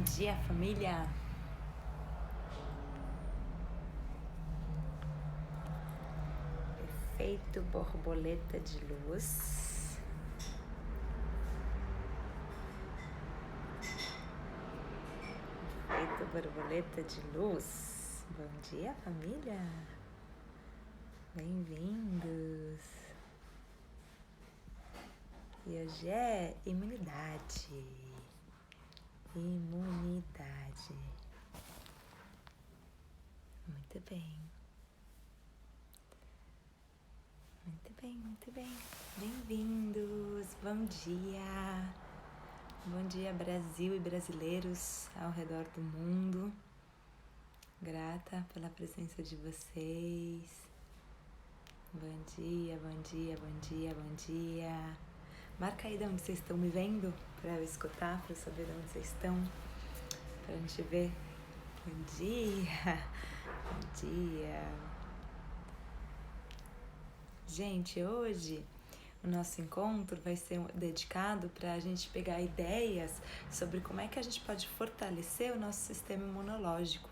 dia, família! Efeito borboleta de luz. Efeito borboleta de luz. Bom dia, família! Bem-vindos! E hoje é imunidade. Imunidade. Muito bem. Muito bem, muito bem. Bem-vindos. Bom dia. Bom dia, Brasil e brasileiros ao redor do mundo. Grata pela presença de vocês. Bom dia, bom dia, bom dia, bom dia. Marca aí de onde vocês estão me vendo, para eu escutar, para eu saber de onde vocês estão, para a gente ver. Bom dia, bom dia. Gente, hoje o nosso encontro vai ser dedicado para a gente pegar ideias sobre como é que a gente pode fortalecer o nosso sistema imunológico.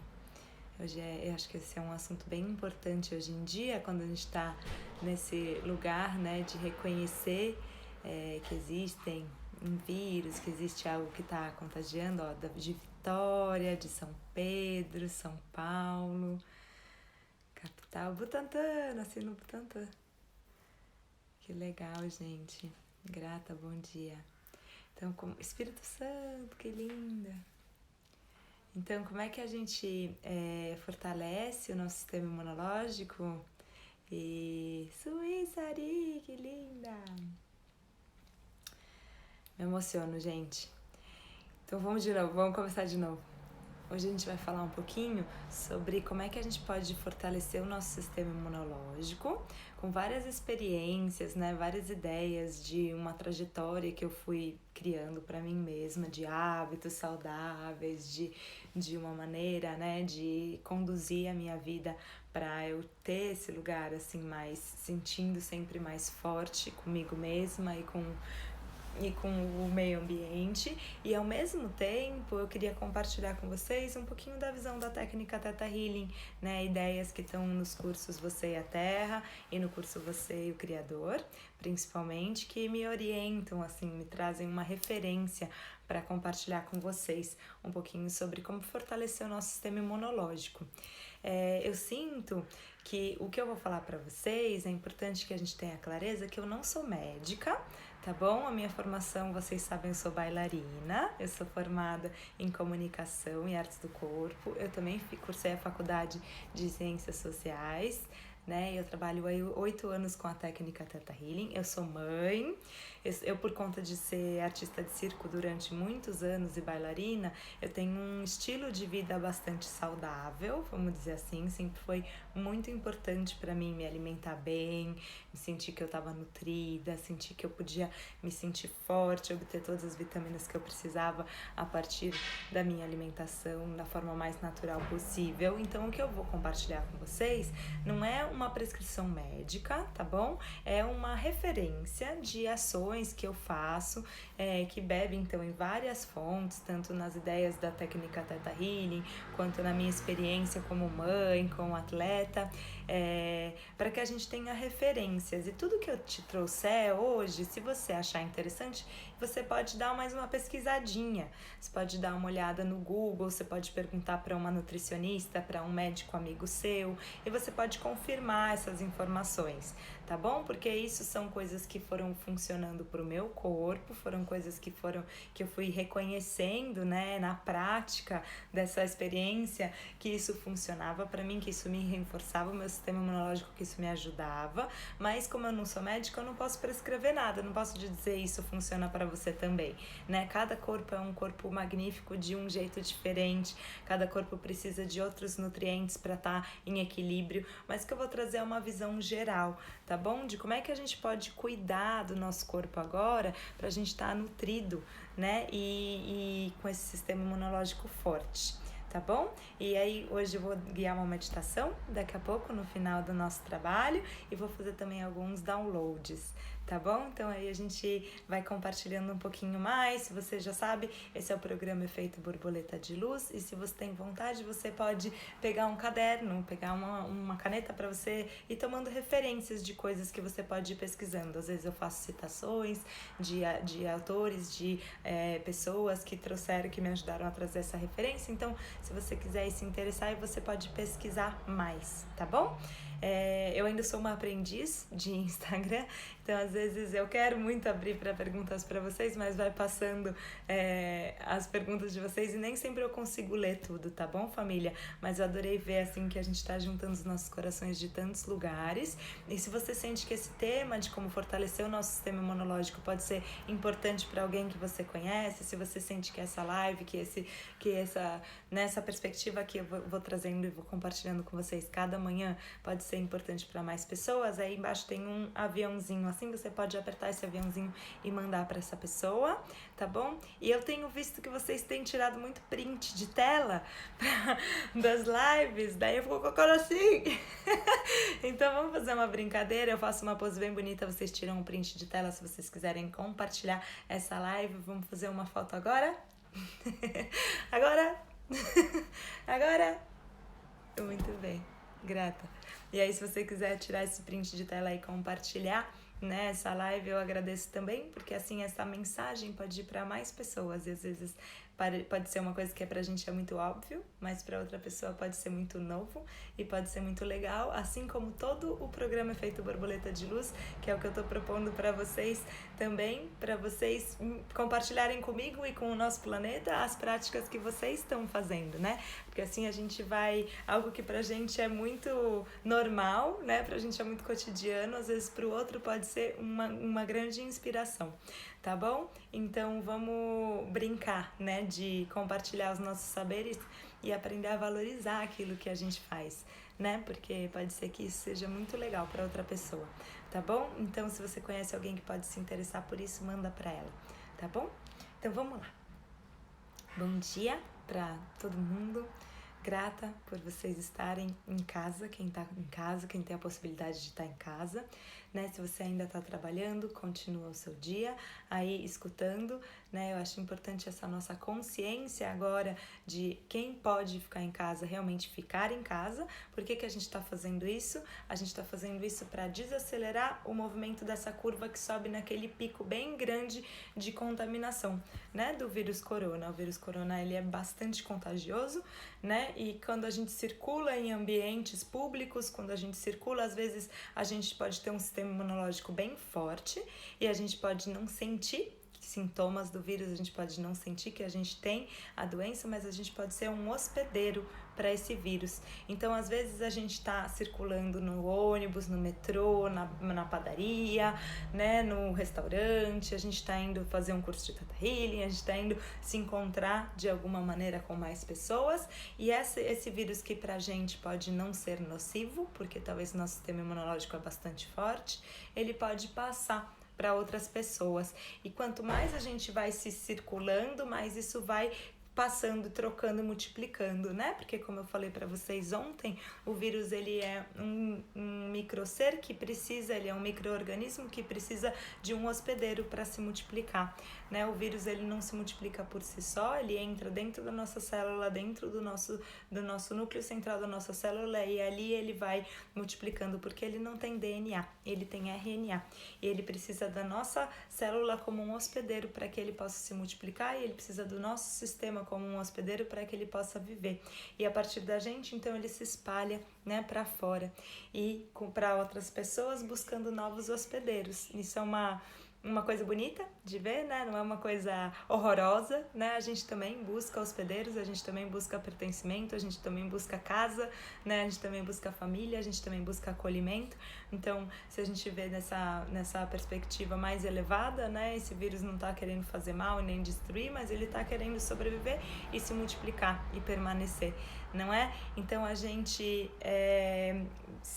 Eu acho que esse é um assunto bem importante hoje em dia, quando a gente está nesse lugar, né, de reconhecer que existem um vírus, que existe algo que está contagiando, de Vitória, de São Pedro, São Paulo, capital, Butantã, nasci no Butantã. Que legal, gente. Grata, bom dia. Então, Espírito Santo, que linda. Então, como é que a gente fortalece o nosso sistema imunológico? E Suíçari, que linda! Me emociono, gente. Então, vamos começar de novo. Hoje a gente vai falar um pouquinho sobre como é que a gente pode fortalecer o nosso sistema imunológico, com várias experiências, né, várias ideias de uma trajetória que eu fui criando para mim mesma, de hábitos saudáveis, de uma maneira, né, de conduzir a minha vida para eu ter esse lugar assim mais sentindo sempre mais forte comigo mesma e com o meio ambiente, e ao mesmo tempo eu queria compartilhar com vocês um pouquinho da visão da técnica Theta Healing, né, ideias que estão nos cursos Você e a Terra e no curso Você e o Criador, principalmente, que me orientam, assim, me trazem uma referência para compartilhar com vocês um pouquinho sobre como fortalecer o nosso sistema imunológico. Eu sinto que o que eu vou falar para vocês é importante que a gente tenha clareza que eu não sou médica, tá bom? A minha formação, vocês sabem, eu sou bailarina, eu sou formada em comunicação e artes do corpo, eu também cursei a faculdade de ciências sociais, né? Eu trabalho aí 8 anos com a técnica Theta Healing, eu sou mãe, eu por conta de ser artista de circo durante muitos anos e bailarina, eu tenho um estilo de vida bastante saudável, vamos dizer assim, sempre foi muito importante para mim me alimentar bem, me sentir que eu estava nutrida, sentir que eu podia me sentir forte, obter todas as vitaminas que eu precisava a partir da minha alimentação, da forma mais natural possível. Então, o que eu vou compartilhar com vocês não é uma prescrição médica, tá bom? É uma referência de ações que eu faço, que bebe então em várias fontes, tanto nas ideias da técnica Theta Healing, quanto na minha experiência como mãe, como atleta, para que a gente tenha referências. E tudo que eu te trouxer hoje, se você achar interessante, você pode dar mais uma pesquisadinha, você pode dar uma olhada no Google, você pode perguntar para uma nutricionista, para um médico amigo seu, e você pode confirmar essas informações, tá bom? Porque isso são coisas que foram funcionando pro meu corpo, foram coisas que eu fui reconhecendo, né, na prática dessa experiência, que isso funcionava para mim, que isso me reforçava o meu sistema imunológico, que isso me ajudava, mas como eu não sou médica, eu não posso prescrever nada, não posso dizer isso funciona para você também, né? Cada corpo é um corpo magnífico de um jeito diferente, cada corpo precisa de outros nutrientes para estar em equilíbrio, mas que eu vou trazer uma visão geral, tá bom? De como é que a gente pode cuidar do nosso corpo agora para a gente estar nutrido, né? E com esse sistema imunológico forte. Tá bom? E aí hoje eu vou guiar uma meditação daqui a pouco no final do nosso trabalho e vou fazer também alguns downloads, tá bom? Então aí a gente vai compartilhando um pouquinho mais. Se você já sabe, esse é o programa Efeito Borboleta de Luz, e se você tem vontade, você pode pegar um caderno, pegar uma caneta para você ir tomando referências de coisas que você pode ir pesquisando. Às vezes eu faço citações de autores, de pessoas que trouxeram, que me ajudaram a trazer essa referência. Então, se você quiser se interessar, você pode pesquisar mais, tá bom? Eu ainda sou uma aprendiz de Instagram, então às vezes eu quero muito abrir para perguntas para vocês, mas vai passando as perguntas de vocês e nem sempre eu consigo ler tudo, tá bom, família? Mas eu adorei ver assim que a gente está juntando os nossos corações de tantos lugares. E se você sente que esse tema de como fortalecer o nosso sistema imunológico pode ser importante para alguém que você conhece, se você sente que essa live, nessa perspectiva que eu vou trazendo e vou compartilhando com vocês cada manhã pode ser importante para mais pessoas, aí embaixo tem um aviãozinho assim, você pode apertar esse aviãozinho e mandar para essa pessoa, tá bom? E eu tenho visto que vocês têm tirado muito print de tela das lives, daí eu fico com a cara assim. Então vamos fazer uma brincadeira, eu faço uma pose bem bonita, vocês tiram um print de tela se vocês quiserem compartilhar essa live. Vamos fazer uma foto agora? Agora? Muito bem, grata. E aí, se você quiser tirar esse print de tela e compartilhar, né, essa live, eu agradeço também, porque assim essa mensagem pode ir para mais pessoas. E às vezes pode ser uma coisa que pra gente é muito óbvio, mas para outra pessoa pode ser muito novo e pode ser muito legal, assim como todo o programa Efeito Borboleta de Luz, que é o que eu tô propondo para vocês também, para vocês compartilharem comigo e com o nosso planeta as práticas que vocês estão fazendo, né? Porque assim a gente vai, algo que pra gente é muito normal, né? Pra gente é muito cotidiano, às vezes pro outro pode ser uma grande inspiração, tá bom? Então vamos brincar, né? De compartilhar os nossos saberes e aprender a valorizar aquilo que a gente faz, né? Porque pode ser que isso seja muito legal para outra pessoa, tá bom? Então se você conhece alguém que pode se interessar por isso, manda para ela, tá bom? Então vamos lá. Bom dia para todo mundo. Grata por vocês estarem em casa, quem tá em casa, quem tem a possibilidade de estar em casa, né? Se você ainda tá trabalhando, continua o seu dia aí escutando, né? Eu acho importante essa nossa consciência agora de quem pode ficar em casa, realmente ficar em casa. Por que a gente tá fazendo isso? A gente tá fazendo isso para desacelerar o movimento dessa curva que sobe naquele pico bem grande de contaminação, né? Do vírus corona. O vírus corona, ele é bastante contagioso, né? E quando a gente circula em ambientes públicos, quando a gente circula, às vezes a gente pode ter um sistema imunológico bem forte e a gente pode não sentir sintomas do vírus, a gente pode não sentir que a gente tem a doença, mas a gente pode ser um hospedeiro para esse vírus. Então, às vezes a gente está circulando no ônibus, no metrô, na padaria, né, no restaurante, a gente está indo fazer um curso de Theta Healing, a gente está indo se encontrar de alguma maneira com mais pessoas, e esse vírus que pra gente pode não ser nocivo, porque talvez o nosso sistema imunológico é bastante forte, ele pode passar para outras pessoas. E quanto mais a gente vai se circulando, mais isso vai passando, trocando, multiplicando, né? Porque como eu falei para vocês ontem, o vírus ele é um microser que precisa, ele é um micro-organismo que precisa de um hospedeiro para se multiplicar, né? O vírus ele não se multiplica por si só, ele entra dentro da nossa célula, dentro do nosso núcleo central da nossa célula, e ali ele vai multiplicando, porque ele não tem DNA, ele tem RNA, e ele precisa da nossa célula como um hospedeiro para que ele possa se multiplicar, e ele precisa do nosso sistema como um hospedeiro para que ele possa viver. E a partir da gente, então, ele se espalha, né, para fora e para outras pessoas buscando novos hospedeiros. Isso é uma coisa bonita de ver, né? Não é uma coisa horrorosa, né? A gente também busca hospedeiros, a gente também busca pertencimento, a gente também busca casa, né? A gente também busca família, a gente também busca acolhimento. Então, se a gente vê nessa perspectiva mais elevada, né? Esse vírus não tá querendo fazer mal e nem destruir, mas ele tá querendo sobreviver e se multiplicar e permanecer, não é? Então, a gente...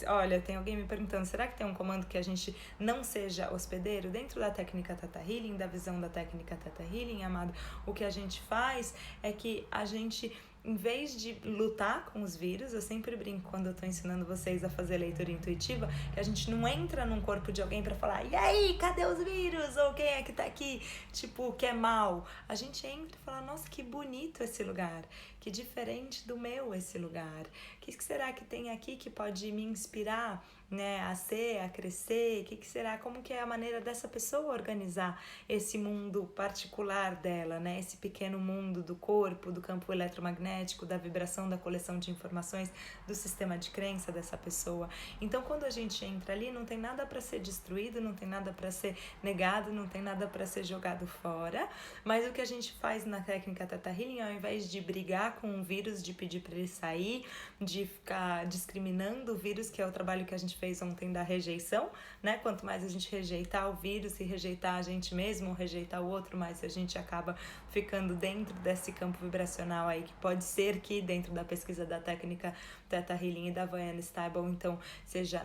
Olha, tem alguém me perguntando, será que tem um comando que a gente não seja hospedeiro? Dentro da técnica Theta Healing, da visão da técnica Theta Healing, amado, o que a gente faz é que a gente em vez de lutar com os vírus, eu sempre brinco quando eu tô ensinando vocês a fazer leitura intuitiva, que a gente não entra num corpo de alguém pra falar, e aí, cadê os vírus? Ou quem é que tá aqui, tipo, que é mal? A gente entra e fala, nossa, que bonito esse lugar, que diferente do meu esse lugar. O que será que tem aqui que pode me inspirar, né, a ser, a crescer? O que será, como que é a maneira dessa pessoa organizar esse mundo particular dela, né, esse pequeno mundo do corpo, do campo eletromagnético, da vibração, da coleção de informações, do sistema de crença dessa pessoa. Então, quando a gente entra ali, não tem nada para ser destruído, não tem nada para ser negado, não tem nada para ser jogado fora, mas o que a gente faz na técnica Theta Healing, ao invés de brigar com o vírus, de pedir para ele sair, de ficar discriminando o vírus, que é o trabalho que a gente fez ontem da rejeição, né? Quanto mais a gente rejeitar o vírus e rejeitar a gente mesmo, rejeitar o outro, mais a gente acaba ficando dentro desse campo vibracional aí, que pode ser que dentro da pesquisa da técnica Theta Healing e da Vaiana Stable, então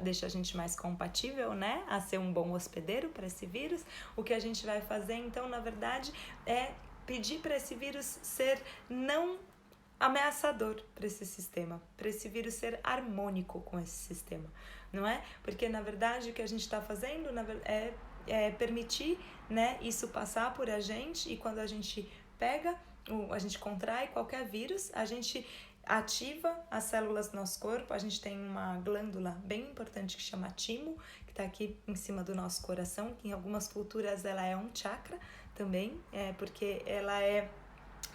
deixa a gente mais compatível, né, a ser um bom hospedeiro para esse vírus. O que a gente vai fazer então, na verdade, é pedir para esse vírus ser não ameaçador para esse sistema, para esse vírus ser harmônico com esse sistema, não é? Porque na verdade o que a gente está fazendo é permitir, né, isso passar por a gente, e quando a gente pega, a gente contrai qualquer vírus, a gente ativa as células do nosso corpo. A gente tem uma glândula bem importante que chama timo, que está aqui em cima do nosso coração, que em algumas culturas ela é um chakra também, porque ela é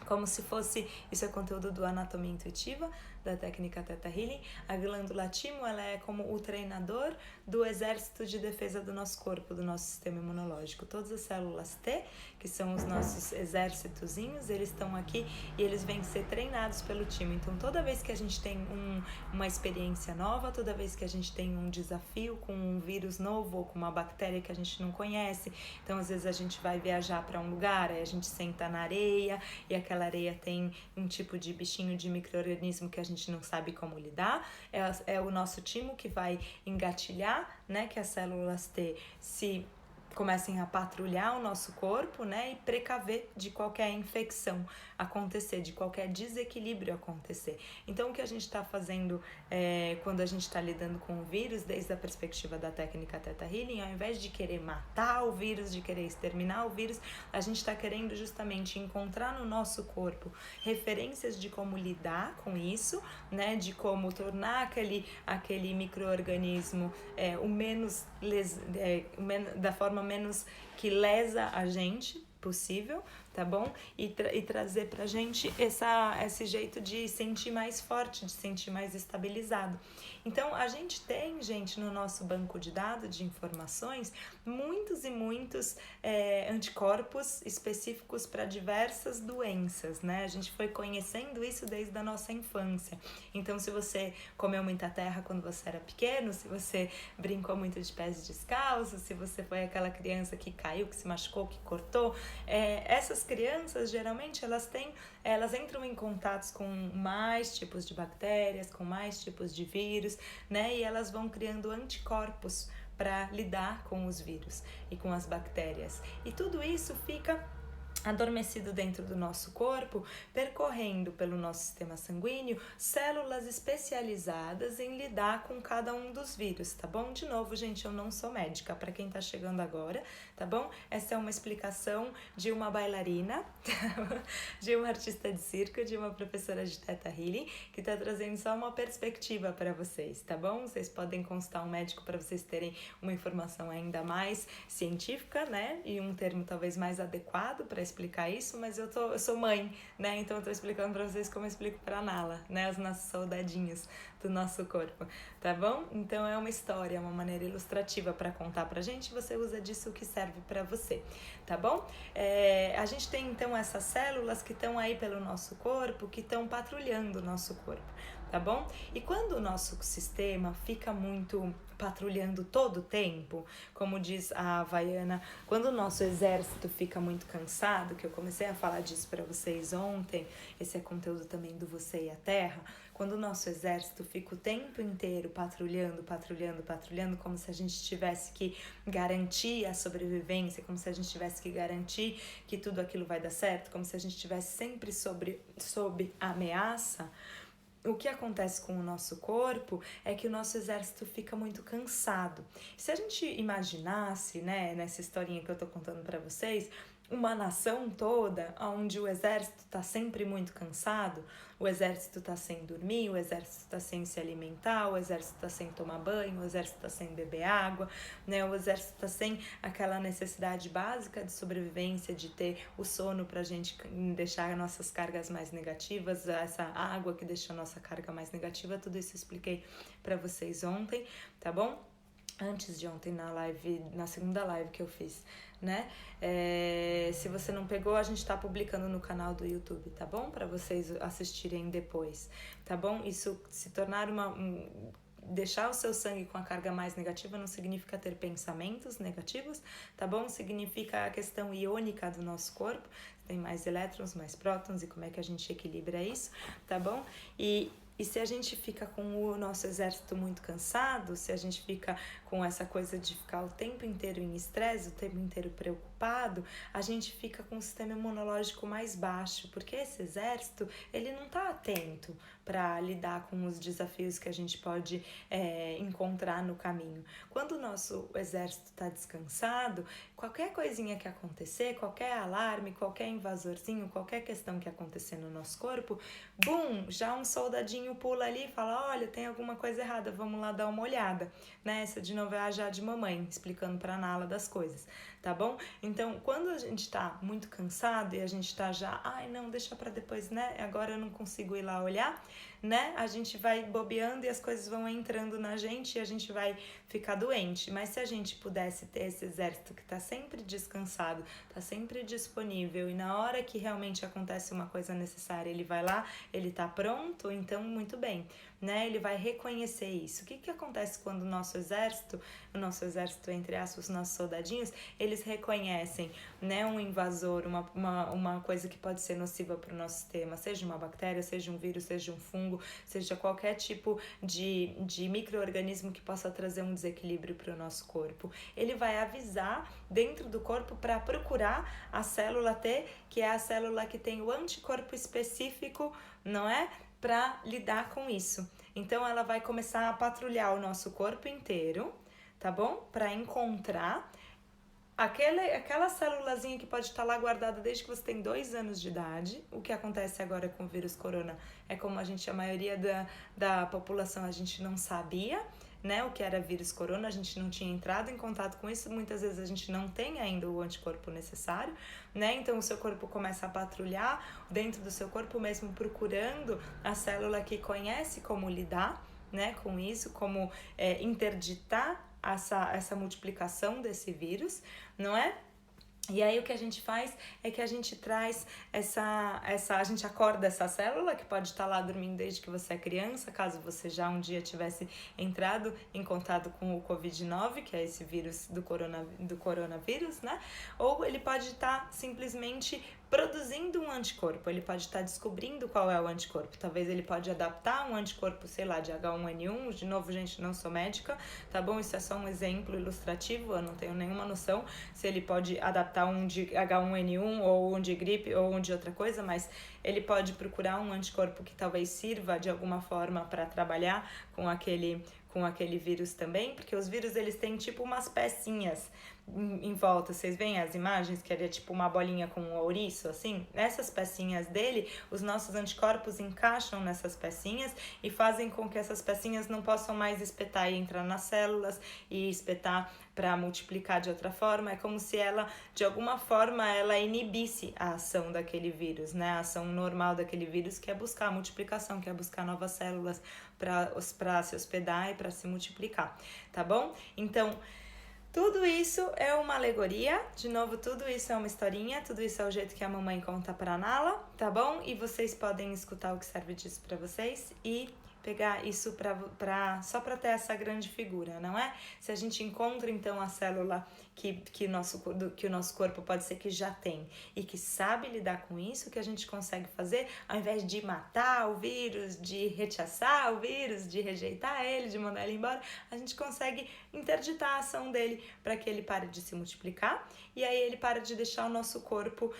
como se fosse, isso é conteúdo do Anatomia Intuitiva, da técnica Theta Healing. A glândula timo, ela é como o treinador do exército de defesa do nosso corpo, do nosso sistema imunológico. Todas as células T, que são os nossos exércitozinhos, eles estão aqui e eles vêm ser treinados pelo timo. Então, toda vez que a gente tem uma experiência nova, toda vez que a gente tem um desafio com um vírus novo ou com uma bactéria que a gente não conhece, então, às vezes a gente vai viajar para um lugar, aí a gente senta na areia e aquela areia tem um tipo de bichinho, de micro-organismo que a gente não sabe como lidar, é o nosso timo que vai engatilhar, né, que as células T se comecem a patrulhar o nosso corpo, né, e precaver de qualquer infecção acontecer, de qualquer desequilíbrio acontecer. Então, o que a gente está fazendo quando a gente está lidando com o vírus, desde a perspectiva da técnica Theta Healing, ao invés de querer matar o vírus, de querer exterminar o vírus, a gente está querendo justamente encontrar no nosso corpo referências de como lidar com isso, né, de como tornar aquele micro-organismo da forma menos que lesa a gente possível, tá bom? E trazer pra gente esse jeito de sentir mais forte, de sentir mais estabilizado. Então, a gente tem, gente, no nosso banco de dados de informações, muitos e muitos anticorpos específicos para diversas doenças, né? A gente foi conhecendo isso desde a nossa infância. Então, se você comeu muita terra quando você era pequeno, se você brincou muito de pés descalços, se você foi aquela criança que caiu, que se machucou, que cortou, essas crianças, geralmente, elas entram em contatos com mais tipos de bactérias, com mais tipos de vírus, né? E elas vão criando anticorpos para lidar com os vírus e com as bactérias. E tudo isso fica adormecido dentro do nosso corpo, percorrendo pelo nosso sistema sanguíneo células especializadas em lidar com cada um dos vírus, tá bom? De novo, gente, eu não sou médica, para quem tá chegando agora, tá bom? Essa é uma explicação de uma bailarina, de uma artista de circo, de uma professora de Theta Healing, que tá trazendo só uma perspectiva para vocês, tá bom? Vocês podem consultar um médico para vocês terem uma informação ainda mais científica, né? E um termo talvez mais adequado para explicar isso, mas eu sou mãe, né? Então eu tô explicando pra vocês como eu explico pra Nala, né? Os nossos soldadinhos do nosso corpo, tá bom? Então é uma história, uma maneira ilustrativa pra contar pra gente, você usa disso o que serve pra você, tá bom? A gente tem então essas células que estão aí pelo nosso corpo, que estão patrulhando o nosso corpo, tá bom? E quando o nosso sistema fica muito patrulhando todo o tempo, como diz a Havaiana, quando o nosso exército fica muito cansado, que eu comecei a falar disso para vocês ontem, esse é conteúdo também do Você e a Terra, quando o nosso exército fica o tempo inteiro patrulhando, como se a gente tivesse que garantir a sobrevivência, como se a gente tivesse que garantir que tudo aquilo vai dar certo, como se a gente estivesse sempre sob ameaça, o que acontece com o nosso corpo é que o nosso exército fica muito cansado. Se a gente imaginasse, né, nessa historinha que eu tô contando para vocês, uma nação toda onde o exército está sempre muito cansado, o exército está sem dormir, o exército está sem se alimentar, o exército está sem tomar banho, o exército está sem beber água, né? O exército está sem aquela necessidade básica de sobrevivência, de ter o sono para a gente deixar nossas cargas mais negativas, essa água que deixa a nossa carga mais negativa, tudo isso eu expliquei para vocês ontem, tá bom? Antes de ontem na segunda live que eu fiz, né? Se você não pegou, a gente tá publicando no canal do YouTube, tá bom? Para vocês assistirem depois, tá bom? Isso se tornar deixar o seu sangue com a carga mais negativa não significa ter pensamentos negativos, tá bom? Significa a questão iônica do nosso corpo, tem mais elétrons, mais prótons e como é que a gente equilibra isso, tá bom? E se a gente fica com o nosso exército muito cansado, se a gente fica com essa coisa de ficar o tempo inteiro em estresse, o tempo inteiro preocupado, a gente fica com o sistema imunológico mais baixo, porque esse exército, ele não está atento para lidar com os desafios que a gente pode encontrar no caminho. Quando o nosso exército está descansado, qualquer coisinha que acontecer, qualquer alarme, qualquer invasorzinho, qualquer questão que acontecer no nosso corpo, bum, já um soldadinho pula ali e fala, olha, tem alguma coisa errada, vamos lá dar uma olhada, né? Essa de novo é a Jade Mamãe, explicando pra Nala das coisas, tá bom? Então, quando a gente tá muito cansado e a gente tá já, ai não, deixa pra depois, né? Agora eu não consigo ir lá olhar, né? A gente vai bobeando e as coisas vão entrando na gente e a gente vai ficar doente. Mas se a gente pudesse ter esse exército que tá sempre descansado, tá sempre disponível e na hora que realmente acontece uma coisa necessária, ele vai lá, ele tá pronto, então muito bem, né? Ele vai reconhecer isso. O que acontece quando o nosso exército entre aspas, os nossos soldadinhos, eles reconhecem, né, um invasor, uma coisa que pode ser nociva para o nosso sistema, seja uma bactéria, seja um vírus, seja um fungo, seja qualquer tipo de micro-organismo que possa trazer um desequilíbrio para o nosso corpo. Ele vai avisar dentro do corpo para procurar a célula T, que é a célula que tem o anticorpo específico, não é? Para lidar com isso. Então ela vai começar a patrulhar o nosso corpo inteiro, tá bom? Para encontrar aquela célulazinha que pode estar lá guardada desde que você tem 2 anos de idade. O que acontece agora com o vírus corona é como a maioria da população, a gente não sabia, né, o que era vírus corona, a gente não tinha entrado em contato com isso, muitas vezes a gente não tem ainda o anticorpo necessário, né, então o seu corpo começa a patrulhar dentro do seu corpo mesmo, procurando a célula que conhece como lidar, né, com isso, como interditar essa multiplicação desse vírus, não é? E aí o que a gente faz é que a gente traz a gente acorda essa célula que pode estar lá dormindo desde que você é criança, caso você já um dia tivesse entrado em contato com o Covid-19, que é esse vírus do coronavírus, né? Ou ele pode estar simplesmente produzindo um anticorpo, ele pode estar descobrindo qual é o anticorpo, talvez ele pode adaptar um anticorpo, sei lá, de H1N1, de novo, gente, não sou médica, tá bom? Isso é só um exemplo ilustrativo, eu não tenho nenhuma noção se ele pode adaptar um de H1N1 ou um de gripe ou um de outra coisa, mas ele pode procurar um anticorpo que talvez sirva de alguma forma para trabalhar com aquele vírus também, porque os vírus, eles têm tipo umas pecinhas em volta, vocês veem as imagens, que é tipo uma bolinha com um ouriço, assim? Nessas pecinhas dele, os nossos anticorpos encaixam nessas pecinhas e fazem com que essas pecinhas não possam mais espetar e entrar nas células e espetar para multiplicar de outra forma. É como se ela, de alguma forma, ela inibisse a ação daquele vírus, né? A ação normal daquele vírus, que é buscar a multiplicação, que é buscar novas células para se hospedar e para se multiplicar, tá bom? Então, tudo isso é uma alegoria, de novo, tudo isso é uma historinha, tudo isso é o jeito que a mamãe conta pra Nala, tá bom? E vocês podem escutar o que serve disso pra vocês e pegar isso só para ter essa grande figura, não é? Se a gente encontra então a célula que o nosso corpo pode ser que já tem e que sabe lidar com isso, que a gente consegue fazer, ao invés de matar o vírus, de rechaçar o vírus, de rejeitar ele, de mandar ele embora, a gente consegue interditar a ação dele para que ele pare de se multiplicar e aí ele para de deixar o nosso corpo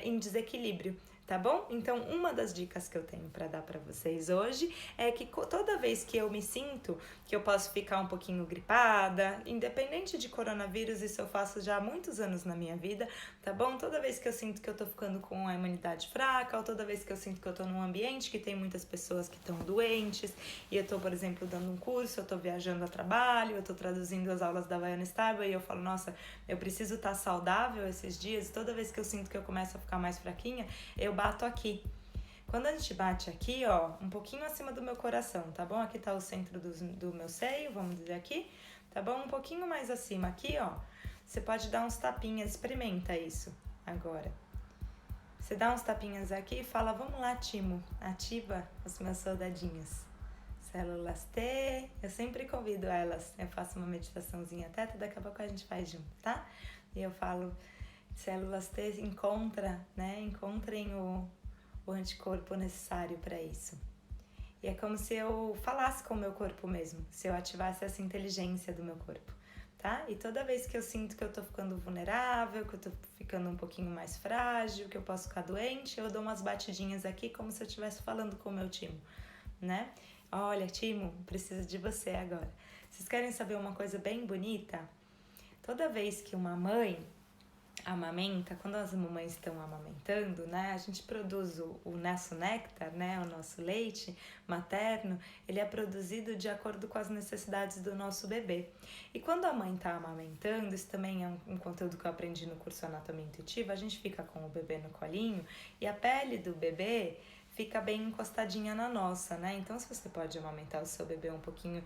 em desequilíbrio. Tá bom? Então, uma das dicas que eu tenho para dar para vocês hoje é que toda vez que eu me sinto que eu posso ficar um pouquinho gripada, independente de coronavírus, isso eu faço já há muitos anos na minha vida, tá bom? Toda vez que eu sinto que eu tô ficando com a imunidade fraca, ou toda vez que eu sinto que eu tô num ambiente que tem muitas pessoas que estão doentes, e eu tô, por exemplo, dando um curso, eu tô viajando a trabalho, eu tô traduzindo as aulas da Havaiana Stable, e eu falo, nossa, eu preciso estar saudável esses dias, toda vez que eu sinto que eu começo a ficar mais fraquinha, eu bato aqui. Quando a gente bate aqui, ó, um pouquinho acima do meu coração, tá bom? Aqui tá o centro do meu seio, vamos dizer aqui, tá bom? Um pouquinho mais acima aqui, ó, você pode dar uns tapinhas, experimenta isso agora. Você dá uns tapinhas aqui e fala, vamos lá, Timo, ativa os meus soldadinhos. Células T, eu sempre convido elas, eu faço uma meditaçãozinha teta, daqui a pouco a gente faz junto, tá? E eu falo, células T, encontrem o anticorpo necessário para isso. E é como se eu falasse com o meu corpo mesmo, se eu ativasse essa inteligência do meu corpo, tá? E toda vez que eu sinto que eu tô ficando vulnerável, que eu tô ficando um pouquinho mais frágil, que eu posso ficar doente, eu dou umas batidinhas aqui como se eu estivesse falando com o meu Timo, né? Olha, Timo, preciso de você agora. Vocês querem saber uma coisa bem bonita? Toda vez que uma mãe amamenta, quando as mamães estão amamentando, né, a gente produz o nosso néctar, né, o nosso leite materno, ele é produzido de acordo com as necessidades do nosso bebê. E quando a mãe está amamentando, isso também é um conteúdo que eu aprendi no curso Anatomia Intuitiva, a gente fica com o bebê no colinho e a pele do bebê fica bem encostadinha na nossa, né? Então, se você pode amamentar o seu bebê um pouquinho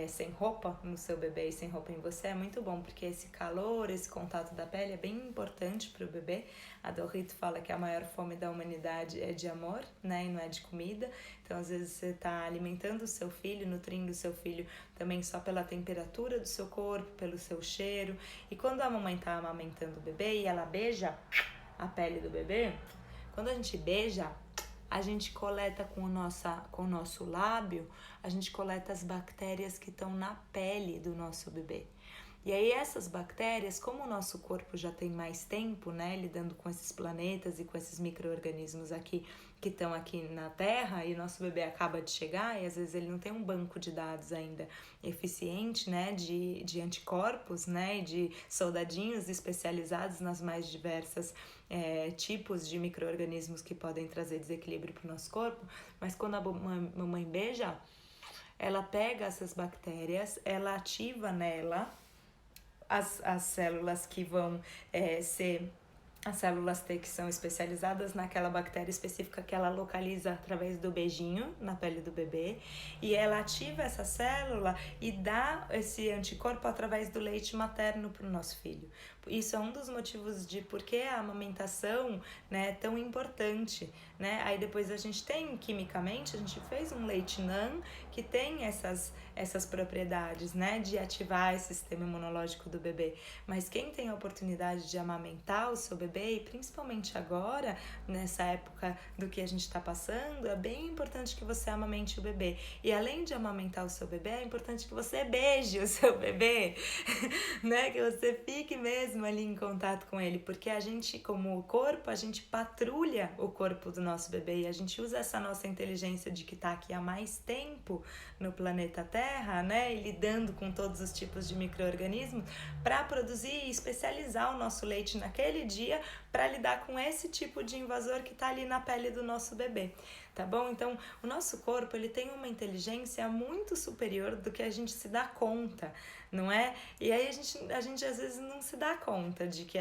sem roupa no seu bebê e sem roupa em você, é muito bom, porque esse calor, esse contato da pele é bem importante para o bebê. A Dorit fala que a maior fome da humanidade é de amor, né? E não é de comida. Então, às vezes, você está alimentando o seu filho, nutrindo o seu filho também só pela temperatura do seu corpo, pelo seu cheiro. E quando a mamãe está amamentando o bebê e ela beija a pele do bebê, quando a gente beija, a gente coleta com o nosso lábio, a gente coleta as bactérias que estão na pele do nosso bebê. E aí essas bactérias, como o nosso corpo já tem mais tempo, né, lidando com esses planetas e com esses micro-organismos aqui que estão aqui na Terra, e nosso bebê acaba de chegar e às vezes ele não tem um banco de dados ainda eficiente, né, de anticorpos, né, e de soldadinhos especializados nas mais diversas tipos de micro-organismos que podem trazer desequilíbrio para o nosso corpo, mas quando a mamãe beija, ela pega essas bactérias, ela ativa nela as células que vão ser as células T, que são especializadas naquela bactéria específica que ela localiza através do beijinho na pele do bebê, e ela ativa essa célula e dá esse anticorpo através do leite materno para o nosso filho. Isso é um dos motivos de por que a amamentação, né, é tão importante, né? Aí depois a gente tem, quimicamente, a gente fez um leite NAN que tem essas propriedades, né, de ativar esse sistema imunológico do bebê. Mas quem tem a oportunidade de amamentar o seu bebê, e principalmente agora, nessa época do que a gente está passando, é bem importante que você amamente o bebê. E além de amamentar o seu bebê, é importante que você beije o seu bebê, né, que você fique mesmo ali em contato com ele, porque a gente, como corpo, a gente patrulha o corpo do nosso bebê e a gente usa essa nossa inteligência de que tá aqui há mais tempo no planeta Terra, né, e lidando com todos os tipos de micro-organismos, para produzir e especializar o nosso leite naquele dia para lidar com esse tipo de invasor que tá ali na pele do nosso bebê, tá bom? Então, o nosso corpo, ele tem uma inteligência muito superior do que a gente se dá conta, não é? E aí a gente às vezes não se dá conta de que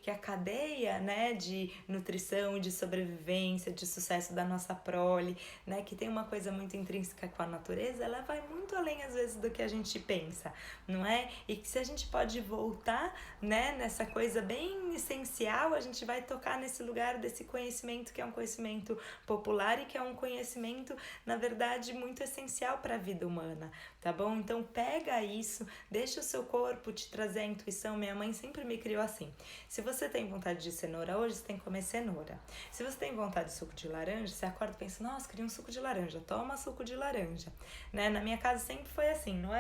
que a cadeia, né, de nutrição, de sobrevivência, de sucesso da nossa prole, né, que tem uma coisa muito intrínseca com a natureza, ela vai muito além às vezes do que a gente pensa, não é? E que se a gente pode voltar, né, nessa coisa bem essencial, a gente vai tocar nesse lugar desse conhecimento que é um conhecimento popular e que é um conhecimento, na verdade, muito essencial para a vida humana, tá bom? Então pega isso, deixa o seu corpo te trazer a intuição. Minha mãe sempre me criou assim: se você tem vontade de cenoura hoje, você tem que comer cenoura. Se você tem vontade de suco de laranja, você acorda e pensa, nossa, queria um suco de laranja, toma suco de laranja, né? Na minha casa sempre foi assim, não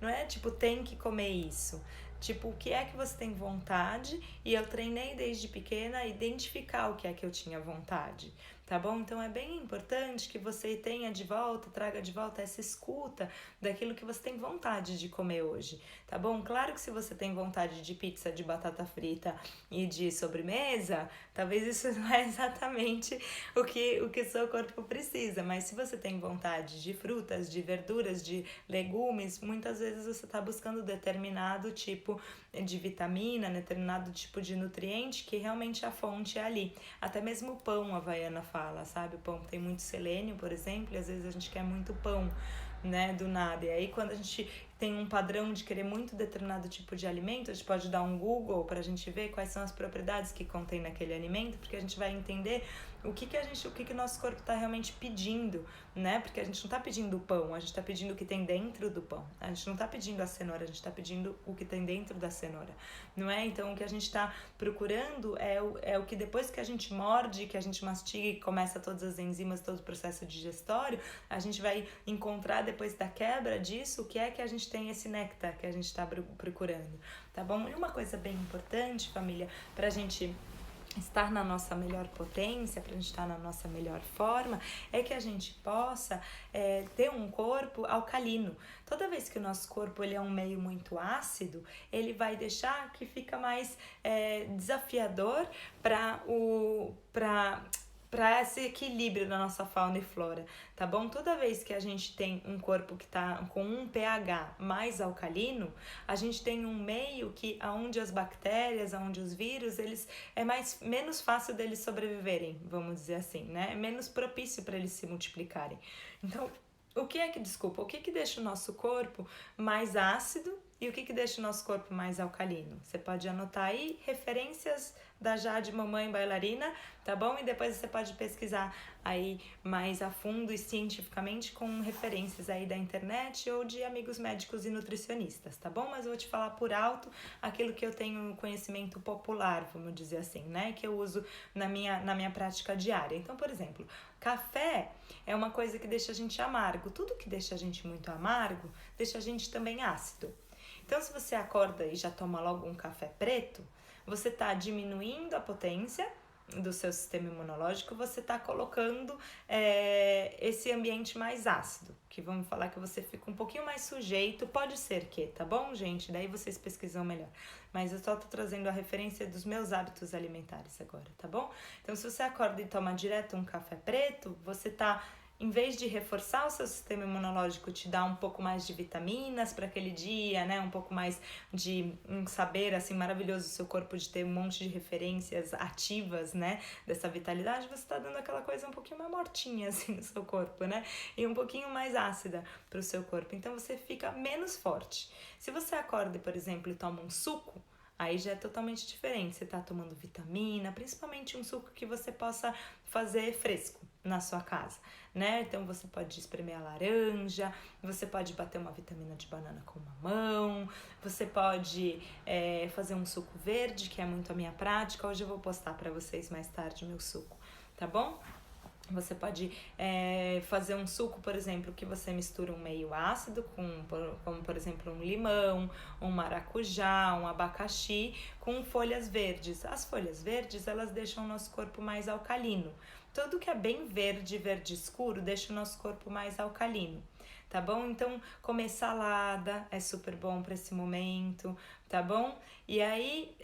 é tipo, tem que comer isso. Tipo, o que é que você tem vontade? E eu treinei desde pequena a identificar o que é que eu tinha vontade, tá bom? Então é bem importante que você tenha de volta, traga de volta essa escuta daquilo que você tem vontade de comer hoje, tá bom? Claro que se você tem vontade de pizza, de batata frita e de sobremesa, talvez isso não é exatamente o que seu corpo precisa, mas se você tem vontade de frutas, de verduras, de legumes, muitas vezes você está buscando determinado tipo de vitamina, determinado tipo de nutriente que realmente a fonte é ali. Até mesmo o pão, a Havaiana fala, sabe? O pão tem muito selênio, por exemplo, e às vezes a gente quer muito pão, né, do nada. E aí quando a gente tem um padrão de querer muito determinado tipo de alimento, a gente pode dar um Google pra gente ver quais são as propriedades que contém naquele alimento, porque a gente vai entender o que nosso corpo está realmente pedindo, né? Porque a gente não está pedindo o pão, a gente está pedindo o que tem dentro do pão. A gente não está pedindo a cenoura, a gente está pedindo o que tem dentro da cenoura, não é? Então o que a gente está procurando é o que depois que a gente morde, que a gente mastiga e começa todas as enzimas, todo o processo digestório, a gente vai encontrar depois da quebra disso o que é que a gente tem esse néctar que a gente está procurando, tá bom? E uma coisa bem importante, família, pra gente estar na nossa melhor potência, pra gente estar na nossa melhor forma, é que a gente possa ter um corpo alcalino. Toda vez que o nosso corpo ele é um meio muito ácido, ele vai deixar que fica mais desafiador para esse equilíbrio da nossa fauna e flora, tá bom? Toda vez que a gente tem um corpo que tá com um pH mais alcalino, a gente tem um meio que aonde as bactérias, aonde os vírus, eles menos fácil deles sobreviverem, vamos dizer assim, né? É menos propício para eles se multiplicarem. Então, o que deixa o nosso corpo mais ácido e o que deixa o nosso corpo mais alcalino? Você pode anotar aí referências da Jade Mamãe Bailarina, tá bom? E depois você pode pesquisar aí mais a fundo e cientificamente com referências aí da internet ou de amigos médicos e nutricionistas, tá bom? Mas eu vou te falar por alto aquilo que eu tenho conhecimento popular, vamos dizer assim, né? Que eu uso na minha prática diária. Então, por exemplo, café é uma coisa que deixa a gente amargo. Tudo que deixa a gente muito amargo, deixa a gente também ácido. Então, se você acorda e já toma logo um café preto, você está diminuindo a potência do seu sistema imunológico, você está colocando esse ambiente mais ácido, que vamos falar que você fica um pouquinho mais sujeito, pode ser que, tá bom, gente? Daí vocês pesquisam melhor. Mas eu só tô trazendo a referência dos meus hábitos alimentares agora, tá bom? Então, se você acorda e toma direto um café preto, você tá, em vez de reforçar o seu sistema imunológico, te dá um pouco mais de vitaminas para aquele dia, né? Um pouco mais de um saber, assim, maravilhoso do seu corpo de ter um monte de referências ativas, né? Dessa vitalidade, você tá dando aquela coisa um pouquinho mais mortinha, assim, no seu corpo, né? E um pouquinho mais ácida pro seu corpo. Então, você fica menos forte. Se você acorda, por exemplo, e toma um suco, aí já é totalmente diferente. Você tá tomando vitamina, principalmente um suco que você possa fazer fresco na sua casa, né? Então você pode espremer a laranja, você pode bater uma vitamina de banana com mamão, você pode fazer um suco verde, que é muito a minha prática. Hoje eu vou postar para vocês mais tarde o meu suco, tá bom? Você pode fazer um suco, por exemplo, que você mistura um meio ácido, como por exemplo um limão, um maracujá, um abacaxi, com folhas verdes. As folhas verdes, elas deixam o nosso corpo mais alcalino. Tudo que é bem verde, verde escuro, deixa o nosso corpo mais alcalino. tá bom? Então, comer salada é super bom para esse momento, tá bom? E aí,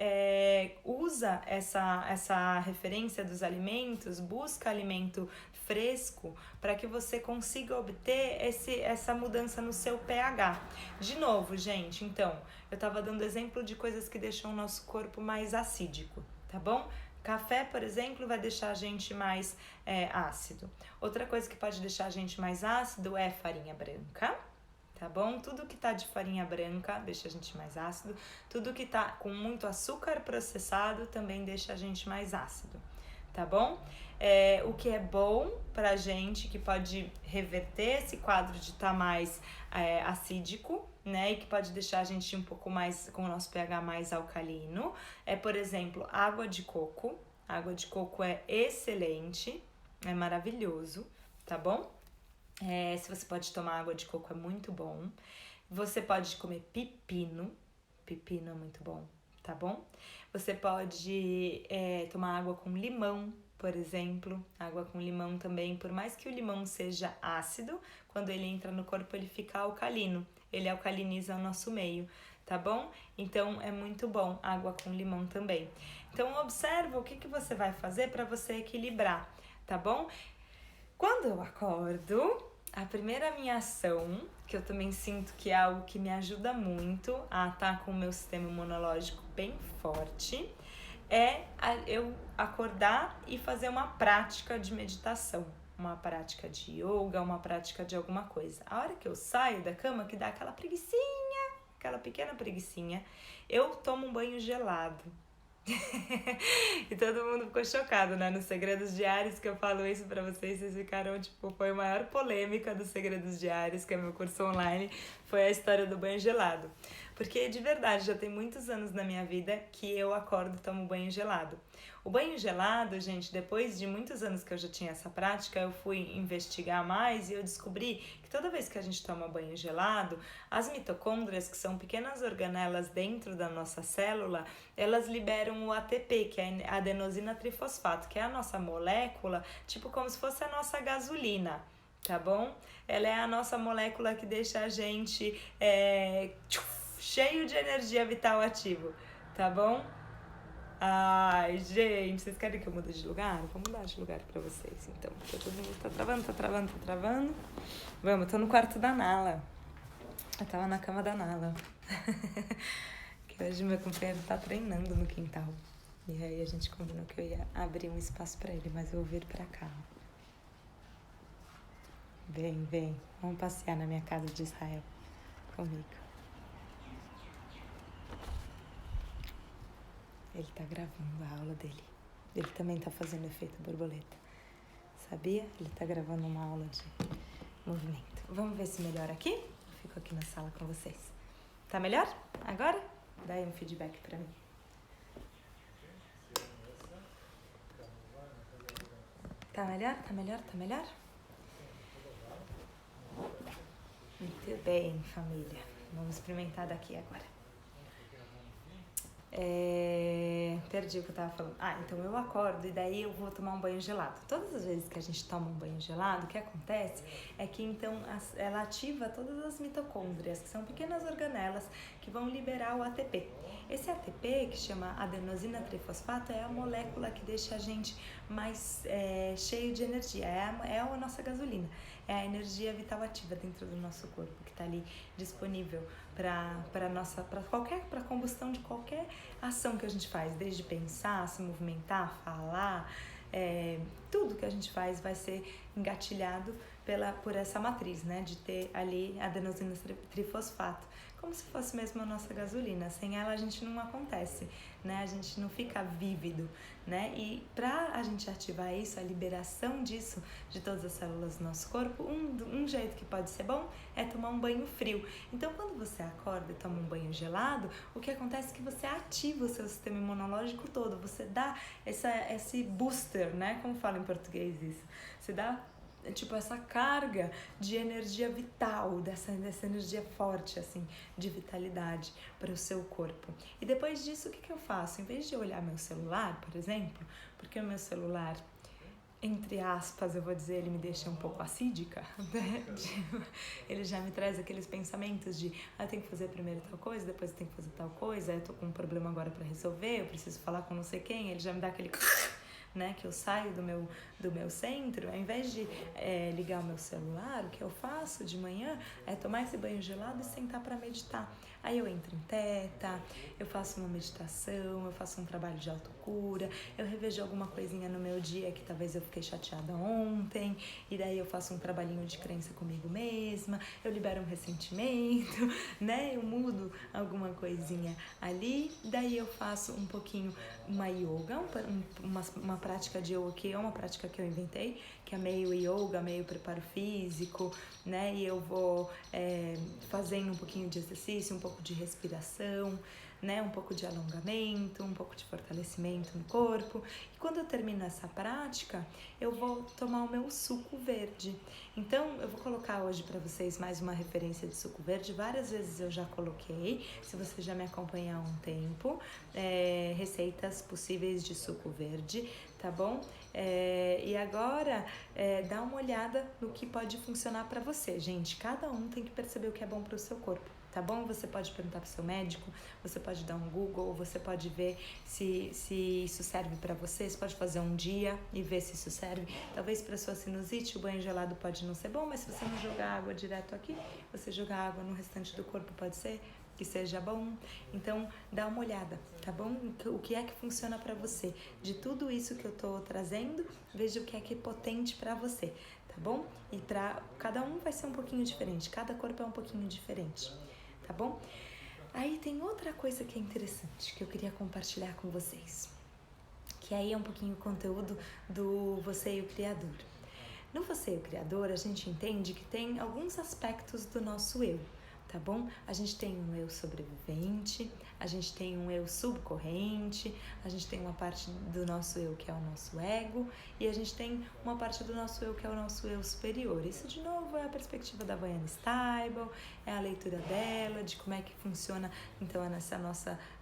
usa essa referência dos alimentos, busca alimento fresco para que você consiga obter essa mudança no seu pH. De novo, gente, então, eu tava dando exemplo de coisas que deixam o nosso corpo mais acídico, tá bom? Café, por exemplo, vai deixar a gente mais ácido. Outra coisa que pode deixar a gente mais ácido é farinha branca, tá bom? Tudo que tá de farinha branca deixa a gente mais ácido. Tudo que tá com muito açúcar processado também deixa a gente mais ácido, tá bom? O que é bom pra gente, que pode reverter esse quadro de estar mais acídico, né? E que pode deixar a gente um pouco mais, com o nosso pH mais alcalino, por exemplo, água de coco. Água de coco é excelente, é maravilhoso, tá bom? Se você pode tomar água de coco é muito bom. Você pode comer pepino, pepino é muito bom, tá bom? Você pode tomar água com limão, por exemplo. Água com limão também, por mais que o limão seja ácido, quando ele entra no corpo ele fica alcalino, ele alcaliniza o nosso meio, tá bom? Então é muito bom água com limão também. Então observa o que você vai fazer para você equilibrar, tá bom? Quando eu acordo, a primeira minha ação, que eu também sinto que é algo que me ajuda muito a estar com o meu sistema imunológico bem forte, é eu acordar e fazer uma prática de meditação, uma prática de yoga, uma prática de alguma coisa. A hora que eu saio da cama, que dá aquela preguicinha, aquela pequena preguicinha, eu tomo um banho gelado. E todo mundo ficou chocado, né? Nos Segredos Diários que eu falo isso pra vocês, vocês ficaram, tipo, foi a maior polêmica dos Segredos Diários, que é meu curso online, foi a história do banho gelado. Porque, de verdade, já tem muitos anos na minha vida que eu acordo e tomo banho gelado. O banho gelado, gente, depois de muitos anos que eu já tinha essa prática, eu fui investigar mais e eu descobri que toda vez que a gente toma banho gelado, as mitocôndrias, que são pequenas organelas dentro da nossa célula, elas liberam o ATP, que é a adenosina trifosfato, que é a nossa molécula, tipo como se fosse a nossa gasolina, tá bom? Ela é a nossa molécula que deixa a gente cheio de energia vital ativo, tá bom? Ai, gente, vocês querem que eu mude de lugar? Vou mudar de lugar pra vocês, então. Porque todo mundo tá travando. Vamos, tô no quarto da Nala. Eu tava na cama da Nala. Que hoje meu companheiro tá treinando no quintal. E aí a gente combinou que eu ia abrir um espaço pra ele, mas eu vou vir pra cá. Vem. Vamos passear na minha casa de Israel comigo. Ele tá gravando a aula dele. Ele também tá fazendo efeito borboleta. Sabia? Ele tá gravando uma aula de movimento. Vamos ver se melhora aqui? Eu fico aqui na sala com vocês. Tá melhor? Agora? Dá aí um feedback pra mim. Tá melhor? Muito bem, família. Vamos experimentar daqui agora. Perdi o que eu tava falando. Então eu acordo e daí eu vou tomar um banho gelado. Todas as vezes que a gente toma um banho gelado, o que acontece é que então ela ativa todas as mitocôndrias, que são pequenas organelas que vão liberar o ATP. Esse ATP, que chama adenosina trifosfato, é a molécula que deixa a gente mais cheio de energia, é a nossa gasolina, é a energia vital ativa dentro do nosso corpo, que está ali disponível para a combustão de qualquer ação que a gente faz, desde pensar, se movimentar, falar, tudo que a gente faz vai ser engatilhado por essa matriz, né, de ter ali adenosina trifosfato, como se fosse mesmo a nossa gasolina. Sem ela a gente não acontece, né, a gente não fica vívido, né, e para a gente ativar isso, a liberação disso de todas as células do nosso corpo, um jeito que pode ser bom é tomar um banho frio. Então quando você acorda e toma um banho gelado, o que acontece é que você ativa o seu sistema imunológico todo, você dá esse booster, né, como fala em português isso, você dá tipo essa carga de energia vital, dessa energia forte, assim, de vitalidade para o seu corpo. E depois disso, o que eu faço? Em vez de eu olhar meu celular, por exemplo, porque o meu celular entre aspas, eu vou dizer, ele me deixa um pouco acídica, né? Ele já me traz aqueles pensamentos de eu tenho que fazer primeiro tal coisa, depois eu tenho que fazer tal coisa, eu tô com um problema agora pra resolver, eu preciso falar com não sei quem, ele já me dá aquele né, que eu saio do meu centro, ao invés de ligar o meu celular, o que eu faço de manhã é tomar esse banho gelado e sentar para meditar. Aí eu entro em teta, eu faço uma meditação, eu faço um trabalho de autocura, eu revejo alguma coisinha no meu dia que talvez eu fiquei chateada ontem, e daí eu faço um trabalhinho de crença comigo mesma, eu libero um ressentimento, né? Eu mudo alguma coisinha ali, daí eu faço um pouquinho uma yoga, uma prática de yoga que é uma prática que eu inventei, que é meio yoga, meio preparo físico, né? E eu vou fazendo um pouquinho de exercício, um pouco de respiração, né? Um pouco de alongamento, um pouco de fortalecimento no corpo. E quando eu termino essa prática, eu vou tomar o meu suco verde. Então, eu vou colocar hoje para vocês mais uma referência de suco verde. Várias vezes eu já coloquei, se você já me acompanha há um tempo, receitas possíveis de suco verde, tá bom? E agora, dá uma olhada no que pode funcionar para você, gente. Cada um tem que perceber o que é bom para o seu corpo. Tá bom? Você pode perguntar pro seu médico, você pode dar um Google, você pode ver se isso serve para você, você pode fazer um dia e ver se isso serve. Talvez para sua sinusite o banho gelado pode não ser bom, mas se você não jogar água direto aqui, você jogar água no restante do corpo pode ser que seja bom. Então, dá uma olhada, tá bom? O que é que funciona para você? De tudo isso que eu tô trazendo, veja o que é potente para você, tá bom? E para cada um vai ser um pouquinho diferente, cada corpo é um pouquinho diferente. Tá bom? Aí tem outra coisa que é interessante, que eu queria compartilhar com vocês. Que aí é um pouquinho o conteúdo do Você e o Criador. No Você e o Criador, a gente entende que tem alguns aspectos do nosso eu, tá bom? A gente tem um eu sobrevivente, a gente tem um eu subcorrente, a gente tem uma parte do nosso eu que é o nosso ego e a gente tem uma parte do nosso eu que é o nosso eu superior. Isso, de novo, é a perspectiva da Vaiana Stibal, é a leitura dela, de como é que funciona, então,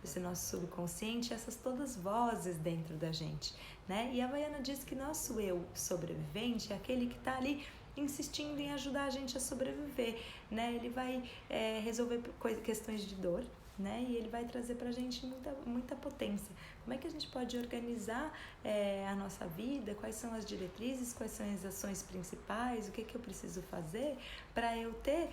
esse nosso subconsciente, essas todas vozes dentro da gente, né? E a Vaiana diz que nosso eu sobrevivente é aquele que está ali insistindo em ajudar a gente a sobreviver, né? Ele vai resolver questões de dor, né? E ele vai trazer pra gente muita potência. Como é que a gente pode organizar a nossa vida? Quais são as diretrizes? Quais são as ações principais? O que eu preciso fazer para eu ter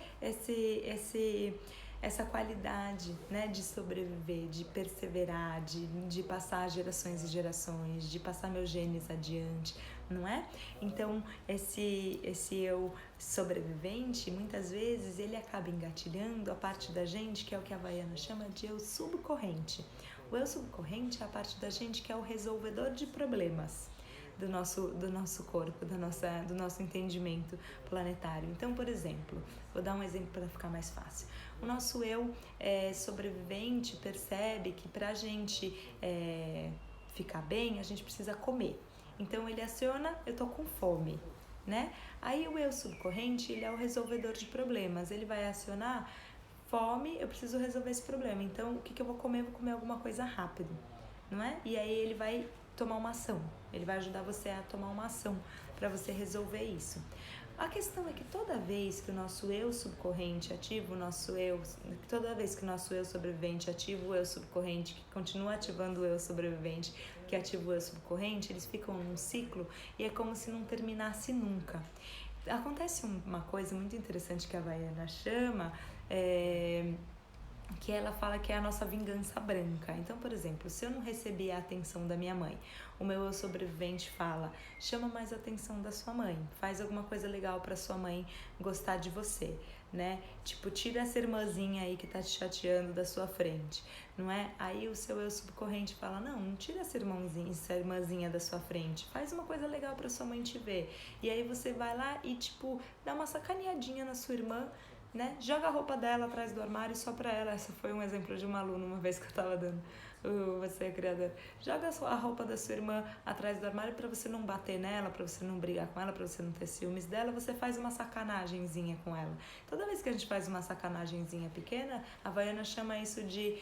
essa qualidade, né, de sobreviver, de perseverar, de passar gerações e gerações, de passar meus genes adiante, não é? Então, esse eu sobrevivente, muitas vezes, ele acaba engatilhando a parte da gente, que é o que a Vaiana chama de eu subcorrente. O eu subcorrente é a parte da gente que é o resolvedor de problemas do nosso corpo, do nosso entendimento planetário. Então, por exemplo, vou dar um exemplo para ficar mais fácil. O nosso eu sobrevivente percebe que para a gente ficar bem, a gente precisa comer. Então, ele aciona, eu tô com fome, né? Aí o eu subcorrente, ele é o resolvedor de problemas. Ele vai acionar fome, eu preciso resolver esse problema. Então, o que eu vou comer? Eu vou comer alguma coisa rápido, não é? E aí ele vai tomar uma ação. Ele vai ajudar você a tomar uma ação para você resolver isso. A questão é que toda vez que o nosso eu subcorrente ativa o nosso eu, toda vez que o nosso eu sobrevivente ativa o eu subcorrente, que continua ativando o eu sobrevivente, que ativa o eu subcorrente, eles ficam num ciclo e é como se não terminasse nunca. Acontece uma coisa muito interessante que a Vaiana chama, que ela fala que é a nossa vingança branca. Então, por exemplo, se eu não recebi a atenção da minha mãe, o meu eu sobrevivente fala, chama mais a atenção da sua mãe, faz alguma coisa legal pra sua mãe gostar de você, né? Tipo, tira essa irmãzinha aí que tá te chateando da sua frente, não é? Aí o seu eu subcorrente fala, não tira essa irmãzinha da sua frente, faz uma coisa legal pra sua mãe te ver. E aí você vai lá e, tipo, dá uma sacaneadinha na sua irmã, né? Joga a roupa dela atrás do armário só pra ela. Essa foi um exemplo de uma aluna uma vez que eu tava dando. Você é criadora. Joga a roupa da sua irmã atrás do armário pra você não bater nela, pra você não brigar com ela, pra você não ter ciúmes dela. Você faz uma sacanagemzinha com ela. Toda vez que a gente faz uma sacanagemzinha pequena, a Vaiana chama isso de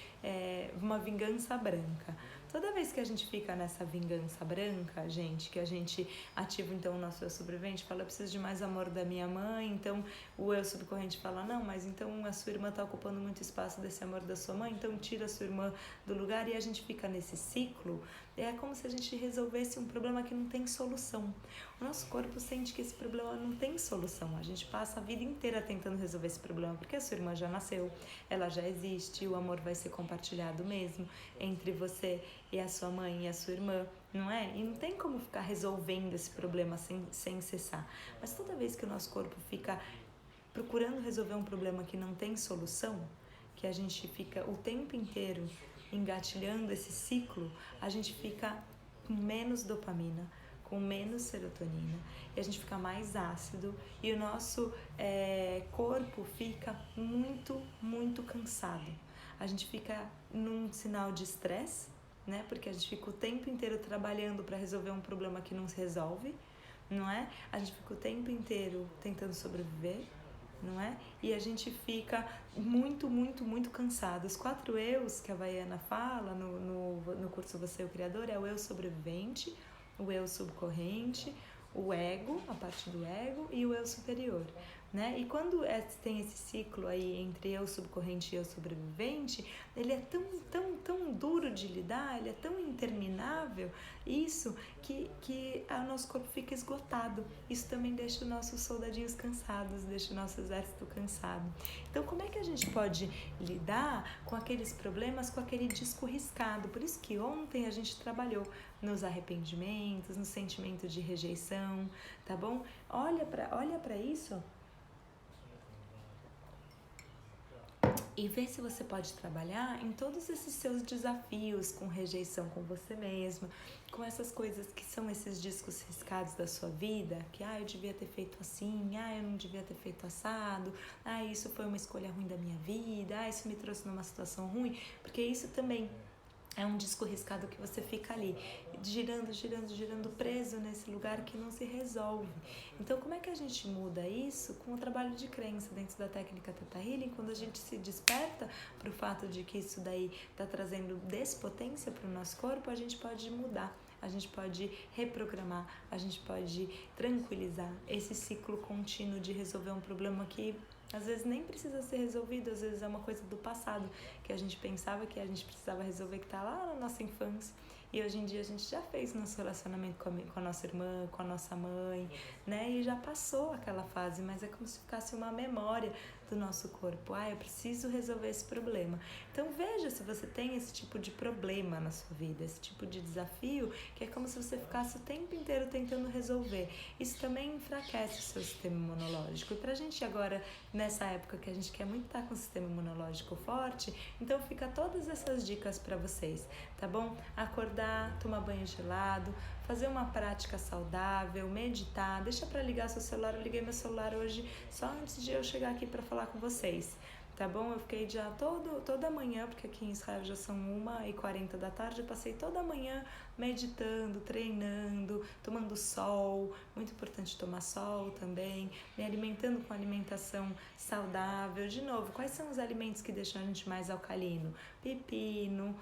uma vingança branca. Toda vez que a gente fica nessa vingança branca, gente, que a gente ativa então o nosso eu sobrevivente, fala, eu preciso de mais amor da minha mãe, então o eu subcorrente fala, não, mas então a sua irmã tá ocupando muito espaço desse amor da sua mãe, então tira a sua irmã do lugar, e a gente fica nesse ciclo. É como se a gente resolvesse um problema que não tem solução. O nosso corpo sente que esse problema não tem solução. A gente passa a vida inteira tentando resolver esse problema, porque a sua irmã já nasceu, ela já existe, o amor vai ser compartilhado mesmo entre você e a sua mãe e a sua irmã, não é? E não tem como ficar resolvendo esse problema sem cessar. Mas toda vez que o nosso corpo fica procurando resolver um problema que não tem solução, que a gente fica o tempo inteiro engatilhando esse ciclo, a gente fica com menos dopamina, com menos serotonina, e a gente fica mais ácido, e o nosso corpo fica muito, muito cansado. A gente fica num sinal de estresse, né? Porque a gente fica o tempo inteiro trabalhando para resolver um problema que não se resolve, não é? A gente fica o tempo inteiro tentando sobreviver, não é? E a gente fica muito, muito, muito cansado. Os 4 eus que a Vaiana fala no curso Você é o Criador é o eu sobrevivente, o eu subcorrente, o ego, a parte do ego, e o eu superior, né? E quando tem esse ciclo aí entre eu subcorrente e eu sobrevivente, ele é tão, tão, tão duro de lidar, ele é tão interminável, isso, que o nosso corpo fica esgotado. Isso também deixa os nossos soldadinhos cansados, deixa o nosso exército cansado. Então, como é que a gente pode lidar com aqueles problemas, com aquele disco riscado? Por isso que ontem a gente trabalhou nos arrependimentos, no sentimento de rejeição, tá bom? Olha pra isso e vê se você pode trabalhar em todos esses seus desafios com rejeição com você mesma, com essas coisas que são esses discos riscados da sua vida, que eu devia ter feito assim, eu não devia ter feito assado, isso foi uma escolha ruim da minha vida, isso me trouxe numa situação ruim, porque isso também é um disco riscado que você fica ali, girando, girando, girando, preso nesse lugar que não se resolve. Então, como é que a gente muda isso? Com o trabalho de crença dentro da técnica Theta Healing, quando a gente se desperta para o fato de que isso daí está trazendo despotência para o nosso corpo, a gente pode mudar, a gente pode reprogramar, a gente pode tranquilizar esse ciclo contínuo de resolver um problema que às vezes nem precisa ser resolvido, às vezes é uma coisa do passado que a gente pensava que a gente precisava resolver, que está lá na nossa infância. E hoje em dia a gente já fez nosso relacionamento com a nossa irmã, com a nossa mãe, né? E já passou aquela fase, mas é como se ficasse uma memória do nosso corpo. Eu preciso resolver esse problema. Então veja se você tem esse tipo de problema na sua vida, esse tipo de desafio, que é como se você ficasse o tempo inteiro tentando resolver. Isso também enfraquece o seu sistema imunológico. E pra gente agora, nessa época que a gente quer muito estar com o sistema imunológico forte, então fica todas essas dicas para vocês, tá bom? Acordar, tomar banho gelado, fazer uma prática saudável, meditar, deixa para ligar seu celular. Eu liguei meu celular hoje só antes de eu chegar aqui para falar com vocês, tá bom? Eu fiquei já toda a manhã, porque aqui em Israel já são 1h40 da tarde, eu passei toda a manhã meditando, treinando, tomando sol, muito importante tomar sol também, me alimentando com alimentação saudável. De novo, quais são os alimentos que deixam a gente mais alcalino? Pepino,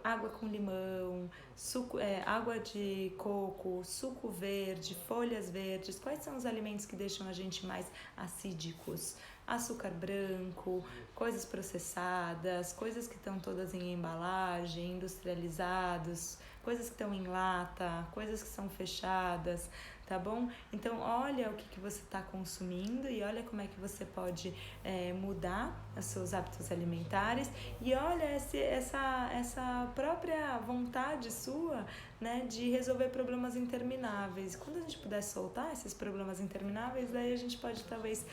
água com limão, suco, água de coco, suco verde, folhas verdes. Quais são os alimentos que deixam a gente mais acídicos? Açúcar branco, coisas processadas, coisas que estão todas em embalagem, industrializados, coisas que estão em lata, coisas que são fechadas, tá bom? Então olha o que você está consumindo e olha como é que você pode mudar os seus hábitos alimentares, e olha essa própria vontade sua, né, de resolver problemas intermináveis. Quando a gente puder soltar esses problemas intermináveis, daí a gente pode talvez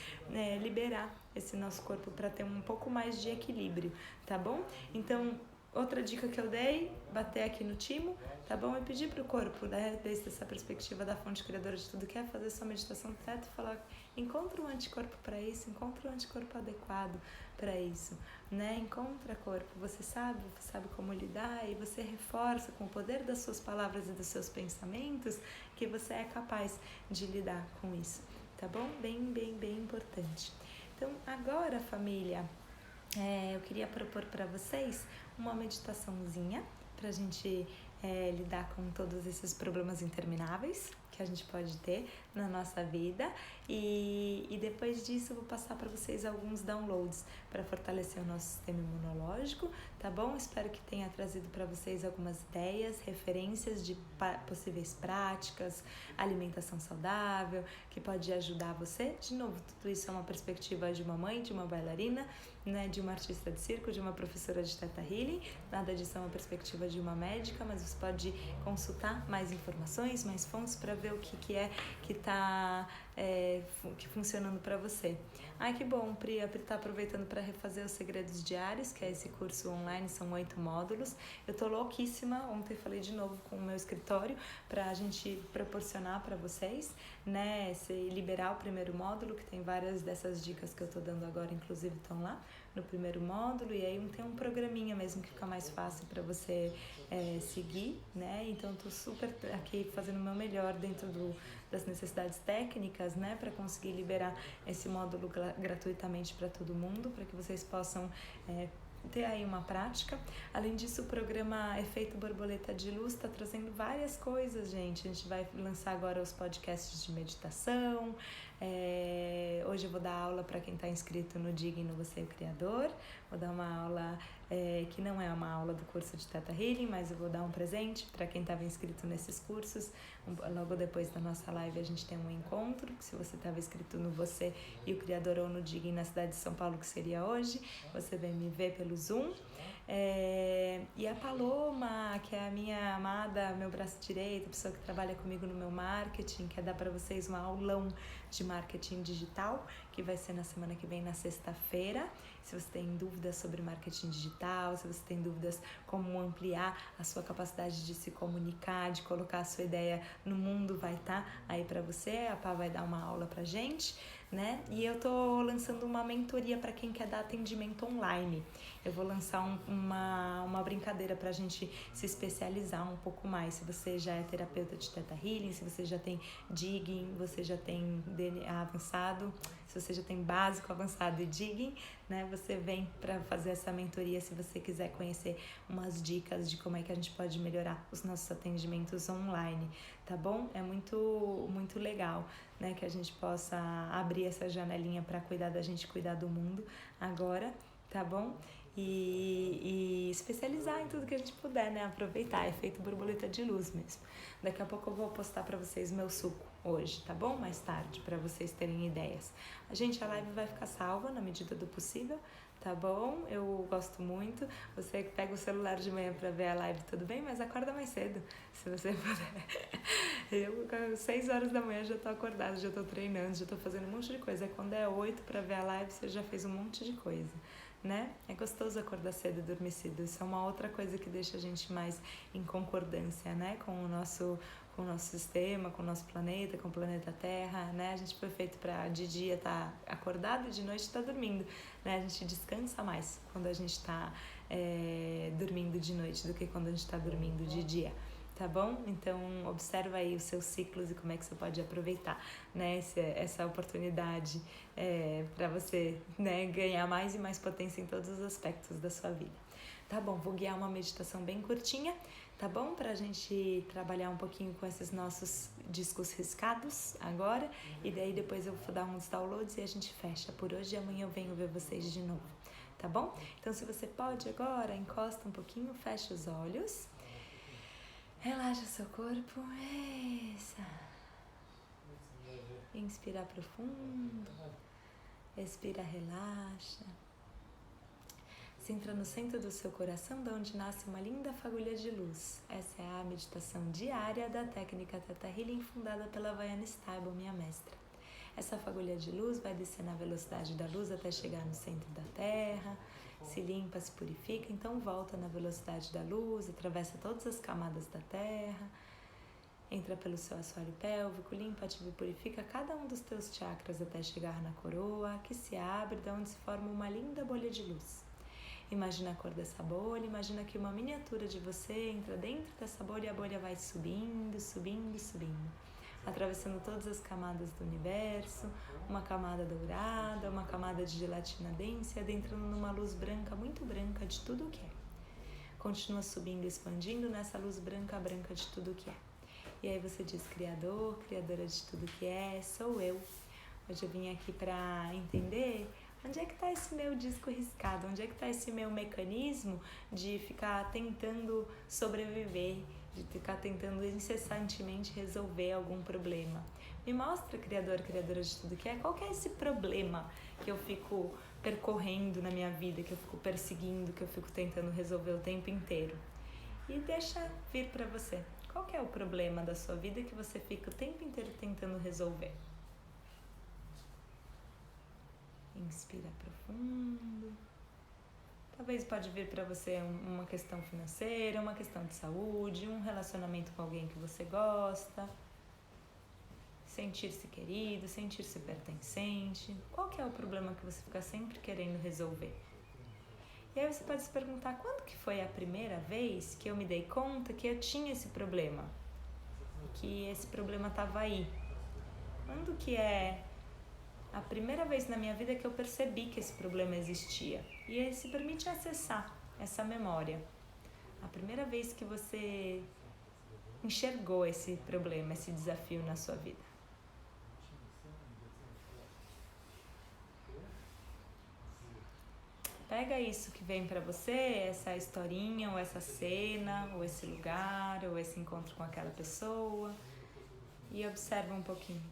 liberar esse nosso corpo para ter um pouco mais de equilíbrio, tá bom? Então, outra dica que eu dei, bater aqui no timo, tá bom? E pedir pro corpo, né, desde essa perspectiva da fonte criadora de tudo, que é fazer sua meditação do teto e falar, encontra um anticorpo para isso, encontra um anticorpo adequado para isso, né? Encontra corpo, você sabe como lidar, e você reforça com o poder das suas palavras e dos seus pensamentos que você é capaz de lidar com isso, tá bom? Bem, bem, bem importante. Então, agora, família, eu queria propor para vocês uma meditaçãozinha Pra gente lidar com todos esses problemas intermináveis que a gente pode ter na nossa vida, e depois disso eu vou passar para vocês alguns downloads para fortalecer o nosso sistema imunológico, tá bom? Espero que tenha trazido para vocês algumas ideias, referências de possíveis práticas, alimentação saudável, que pode ajudar você. De novo, tudo isso é uma perspectiva de uma mãe, de uma bailarina, né, de uma artista de circo, de uma professora de Theta Healing. Nada disso é uma perspectiva de uma médica, mas você pode consultar mais informações, mais fontes para ver o que é que está funcionando para você. Ai, que bom, Pri. A Pri está aproveitando para refazer os segredos diários, que é esse curso online, são 8 módulos. Eu tô louquíssima, ontem falei de novo com o meu escritório para a gente proporcionar para vocês, né, liberar o primeiro módulo, que tem várias dessas dicas que eu tô dando agora, inclusive estão lá no primeiro módulo, e aí tem um programinha mesmo que fica mais fácil para você seguir, né? Então eu tô super aqui fazendo o meu melhor dentro das necessidades técnicas, né, para conseguir liberar esse módulo gratuitamente para todo mundo, para que vocês possam ter aí uma prática. Além disso, o programa Efeito Borboleta de Luz está trazendo várias coisas, gente. A gente vai lançar agora os podcasts de meditação. Hoje eu vou dar aula para quem está inscrito no Digno Você é o Criador. Vou dar uma aula que não é uma aula do curso de Theta Healing, mas eu vou dar um presente para quem estava inscrito nesses cursos. Logo depois da nossa live a gente tem um encontro, que se você estava inscrito no Você e o Criador ou no Digno na cidade de São Paulo, que seria hoje, você vem me ver pelo Zoom. E a Paloma, que é a minha amada, meu braço direito, a pessoa que trabalha comigo no meu marketing, quer dar para vocês um aulão de marketing digital, que vai ser na semana que vem, na sexta-feira. Se você tem dúvidas sobre marketing digital, se você tem dúvidas como ampliar a sua capacidade de se comunicar, de colocar a sua ideia no mundo, vai estar aí para você. A Pá vai dar uma aula pra gente, né? E eu tô lançando uma mentoria para quem quer dar atendimento online. Eu vou lançar uma brincadeira pra gente se especializar um pouco mais. Se você já é terapeuta de Theta Healing, se você já tem Digging, você já tem DNA avançado, se você já tem básico, avançado e Digging, né? Você vem para fazer essa mentoria se você quiser conhecer umas dicas de como é que a gente pode melhorar os nossos atendimentos online, tá bom? É muito, muito legal, né? Que a gente possa abrir essa janelinha para cuidar da gente, cuidar do mundo agora, tá bom? E especializar em tudo que a gente puder, né? Aproveitar, efeito borboleta de luz mesmo. Daqui a pouco eu vou postar pra vocês meu suco hoje, tá bom? Mais tarde, pra vocês terem ideias. A live vai ficar salva na medida do possível, tá bom? Eu gosto muito. Você que pega o celular de manhã pra ver a live, tudo bem? Mas acorda mais cedo, se você puder. Eu, às 6 horas da manhã, já tô acordada, já tô treinando, já tô fazendo um monte de coisa. Quando é 8 pra ver a live, você já fez um monte de coisa, né? É gostoso acordar cedo e dormir cedo. Isso é uma outra coisa que deixa a gente mais em concordância, né? Com o nosso sistema, com o nosso planeta, com o planeta Terra, né? A gente foi feito para de dia estar acordado e de noite estar dormindo, né? A gente descansa mais quando a gente está dormindo de noite do que quando a gente está dormindo de dia. Tá bom? Então, observa aí os seus ciclos e como é que você pode aproveitar, né, essa oportunidade para você, né, ganhar mais e mais potência em todos os aspectos da sua vida. Tá bom? Vou guiar uma meditação bem curtinha, tá bom? Pra gente trabalhar um pouquinho com esses nossos discos riscados agora, e daí depois eu vou dar uns downloads e a gente fecha por hoje, e amanhã eu venho ver vocês de novo, tá bom? Então, se você pode agora, encosta um pouquinho, fecha os olhos. Relaxa o seu corpo, inspira profundo, expira, relaxa. Se entra no centro do seu coração, de onde nasce uma linda fagulha de luz. Essa é a meditação diária da técnica Theta Healing, fundada pela Vaiana Stable, minha mestra. Essa fagulha de luz vai descer na velocidade da luz até chegar no centro da Terra, se limpa, se purifica, então volta na velocidade da luz, atravessa todas as camadas da Terra, entra pelo seu assoalho pélvico, limpa, ativa e purifica cada um dos teus chakras até chegar na coroa, que se abre, de onde se forma uma linda bolha de luz. Imagina a cor dessa bolha, imagina que uma miniatura de você entra dentro dessa bolha e a bolha vai subindo, subindo, subindo, atravessando todas as camadas do universo, uma camada dourada, uma camada de gelatina densa, adentrando numa luz branca, muito branca, de tudo o que é. continua subindo, expandindo nessa luz branca de tudo que é. E aí você diz, Criador, Criadora de tudo que é, sou eu. Hoje eu vim aqui para entender onde é que está esse meu disco riscado, onde é que está esse meu mecanismo de ficar tentando sobreviver, de ficar tentando incessantemente resolver algum problema. Me mostra, Criador, Criadora de tudo que é, qual que é esse problema que eu fico percorrendo na minha vida, que eu fico perseguindo, que eu fico tentando resolver o tempo inteiro. E deixa vir para você. Qual que é o problema da sua vida que você fica o tempo inteiro tentando resolver? Inspira profundo. Talvez pode vir para você uma questão financeira, uma questão de saúde, um relacionamento com alguém que você gosta. Sentir-se querido, sentir-se pertencente. Qual que é o problema que você fica sempre querendo resolver? E aí você pode se perguntar, quando que foi a primeira vez que eu me dei conta que eu tinha esse problema? Que esse problema estava aí? Quando que é a primeira vez na minha vida que eu percebi que esse problema existia? E aí se permite acessar essa memória. A primeira vez que você enxergou esse problema, esse desafio na sua vida. Pega isso que vem pra você, essa historinha, ou essa cena, ou esse lugar, ou esse encontro com aquela pessoa, e observa um pouquinho.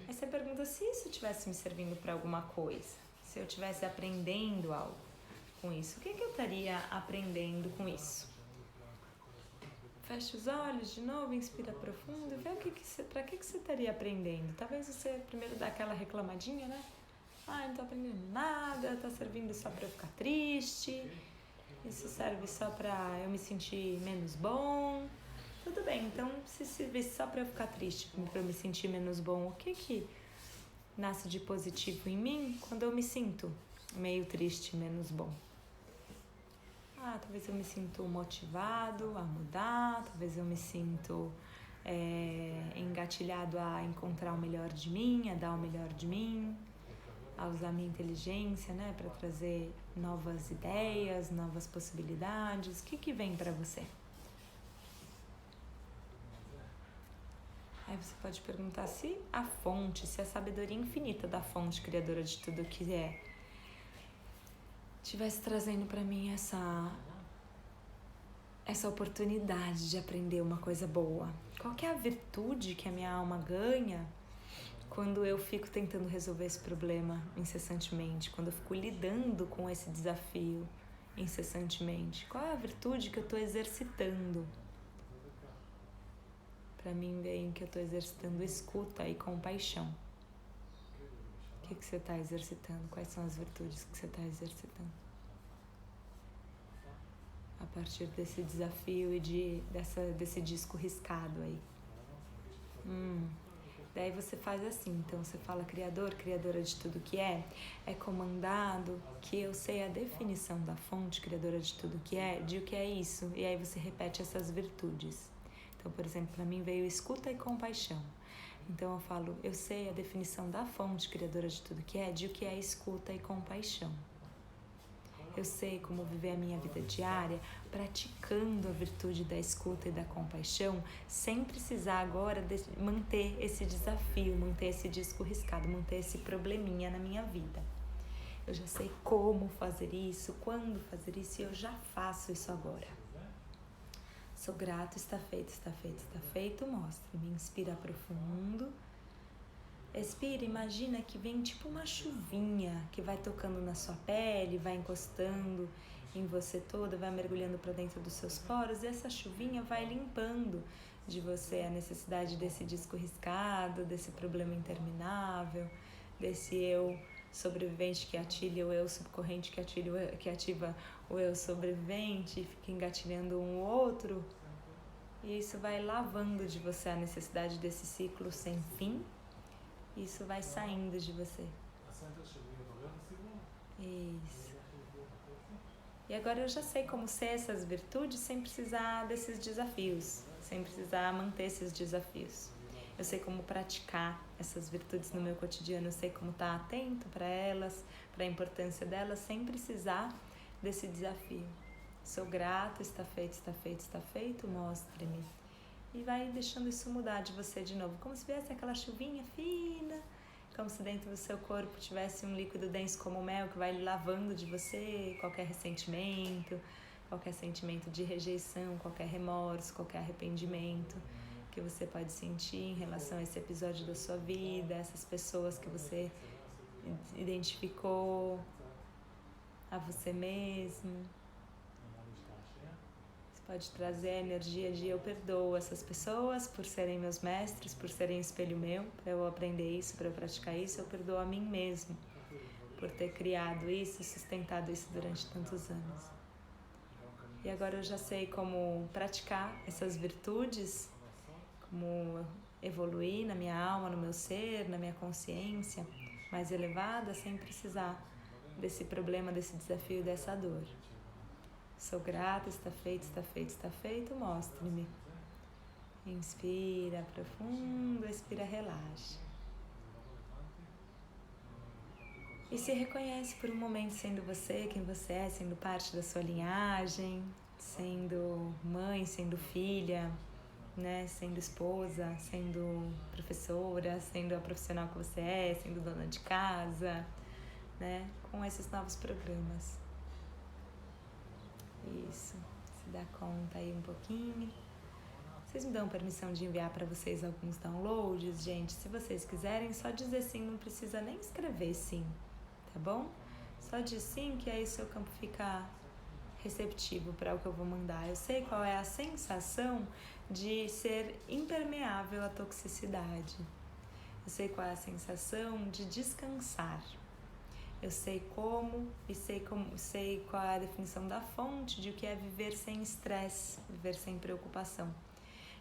Aí você pergunta se isso estivesse me servindo para alguma coisa, se eu estivesse aprendendo algo com isso, o que eu estaria aprendendo com isso? Fecha os olhos de novo, inspira profundo e vê para que você estaria aprendendo. Talvez você primeiro dá aquela reclamadinha, né? Não tô aprendendo nada, tá servindo só pra eu ficar triste, isso serve só pra eu me sentir menos bom. Tudo bem, então se servisse só pra eu ficar triste, pra eu me sentir menos bom, o que nasce de positivo em mim quando eu me sinto meio triste, menos bom? Talvez eu me sinto motivado a mudar, talvez eu me sinto engatilhado a encontrar o melhor de mim, a dar o melhor de mim, a usar minha inteligência, né, para trazer novas ideias, novas possibilidades. O que vem para você? Aí você pode perguntar se a fonte, se a sabedoria infinita da fonte criadora de tudo que é estivesse trazendo para mim essa oportunidade de aprender uma coisa boa. Qual que é a virtude que a minha alma ganha quando eu fico tentando resolver esse problema incessantemente, quando eu fico lidando com esse desafio incessantemente? Qual é a virtude que eu estou exercitando? Para mim vem que eu estou exercitando escuta e compaixão. O que você está exercitando? Quais são as virtudes que você está exercitando? A partir desse desafio e desse disco riscado aí. Daí você faz assim, então você fala Criador, Criadora de tudo que é comandado que eu sei a definição da fonte, Criadora de tudo que é, de o que é isso, e aí você repete essas virtudes. Então, por exemplo, para mim veio escuta e compaixão. Então eu falo, eu sei a definição da fonte, Criadora de tudo que é, de o que é escuta e compaixão. Eu sei como viver a minha vida diária praticando a virtude da escuta e da compaixão, sem precisar agora manter esse desafio, manter esse disco riscado, manter esse probleminha na minha vida. Eu já sei como fazer isso, quando fazer isso, e eu já faço isso agora. Sou grato, está feito, está feito, está feito. Mostre-me, inspira profundo. Expira, imagina que vem tipo uma chuvinha que vai tocando na sua pele, vai encostando em você toda, vai mergulhando para dentro dos seus poros, e essa chuvinha vai limpando de você a necessidade desse disco riscado, desse problema interminável, desse eu sobrevivente que atilha o eu subcorrente que ativa o eu sobrevivente e fica engatilhando um outro. E isso vai lavando de você a necessidade desse ciclo sem fim. Isso vai saindo de você. Isso. E agora eu já sei como ser essas virtudes sem precisar desses desafios, sem precisar manter esses desafios. Eu sei como praticar essas virtudes no meu cotidiano, eu sei como estar atento para elas, para a importância delas, sem precisar desse desafio. Sou grato, está feito, está feito, está feito, mostre-me. E vai deixando isso mudar de você de novo, como se viesse aquela chuvinha fina, como se dentro do seu corpo tivesse um líquido denso como mel que vai lavando de você qualquer ressentimento, qualquer sentimento de rejeição, qualquer remorso, qualquer arrependimento que você pode sentir em relação a esse episódio da sua vida, essas pessoas que você identificou, a você mesmo. Você pode trazer a energia de eu perdoo essas pessoas por serem meus mestres, por serem espelho meu, para eu aprender isso, para eu praticar isso. Eu perdoo a mim mesmo por ter criado isso, sustentado isso durante tantos anos. E agora eu já sei como praticar essas virtudes, como evoluir na minha alma, no meu ser, na minha consciência mais elevada, sem precisar desse problema, desse desafio, dessa dor. Sou grata, está feito, está feito, está feito, mostre-me. Inspira profundo, expira, relaxa. E se reconhece por um momento sendo você, quem você é, sendo parte da sua linhagem, sendo mãe, sendo filha, né, sendo esposa, sendo professora, sendo a profissional que você é, sendo dona de casa, né, com esses novos programas. Isso, se dá conta aí um pouquinho. Vocês me dão permissão de enviar para vocês alguns downloads, gente? Se vocês quiserem, só dizer sim, não precisa nem escrever sim, tá bom? Só diz sim, que aí seu campo fica receptivo para o que eu vou mandar. Eu sei qual é a sensação de ser impermeável à toxicidade. Eu sei qual é a sensação de descansar. Eu sei como e sei qual é a definição da fonte de o que é viver sem estresse, viver sem preocupação.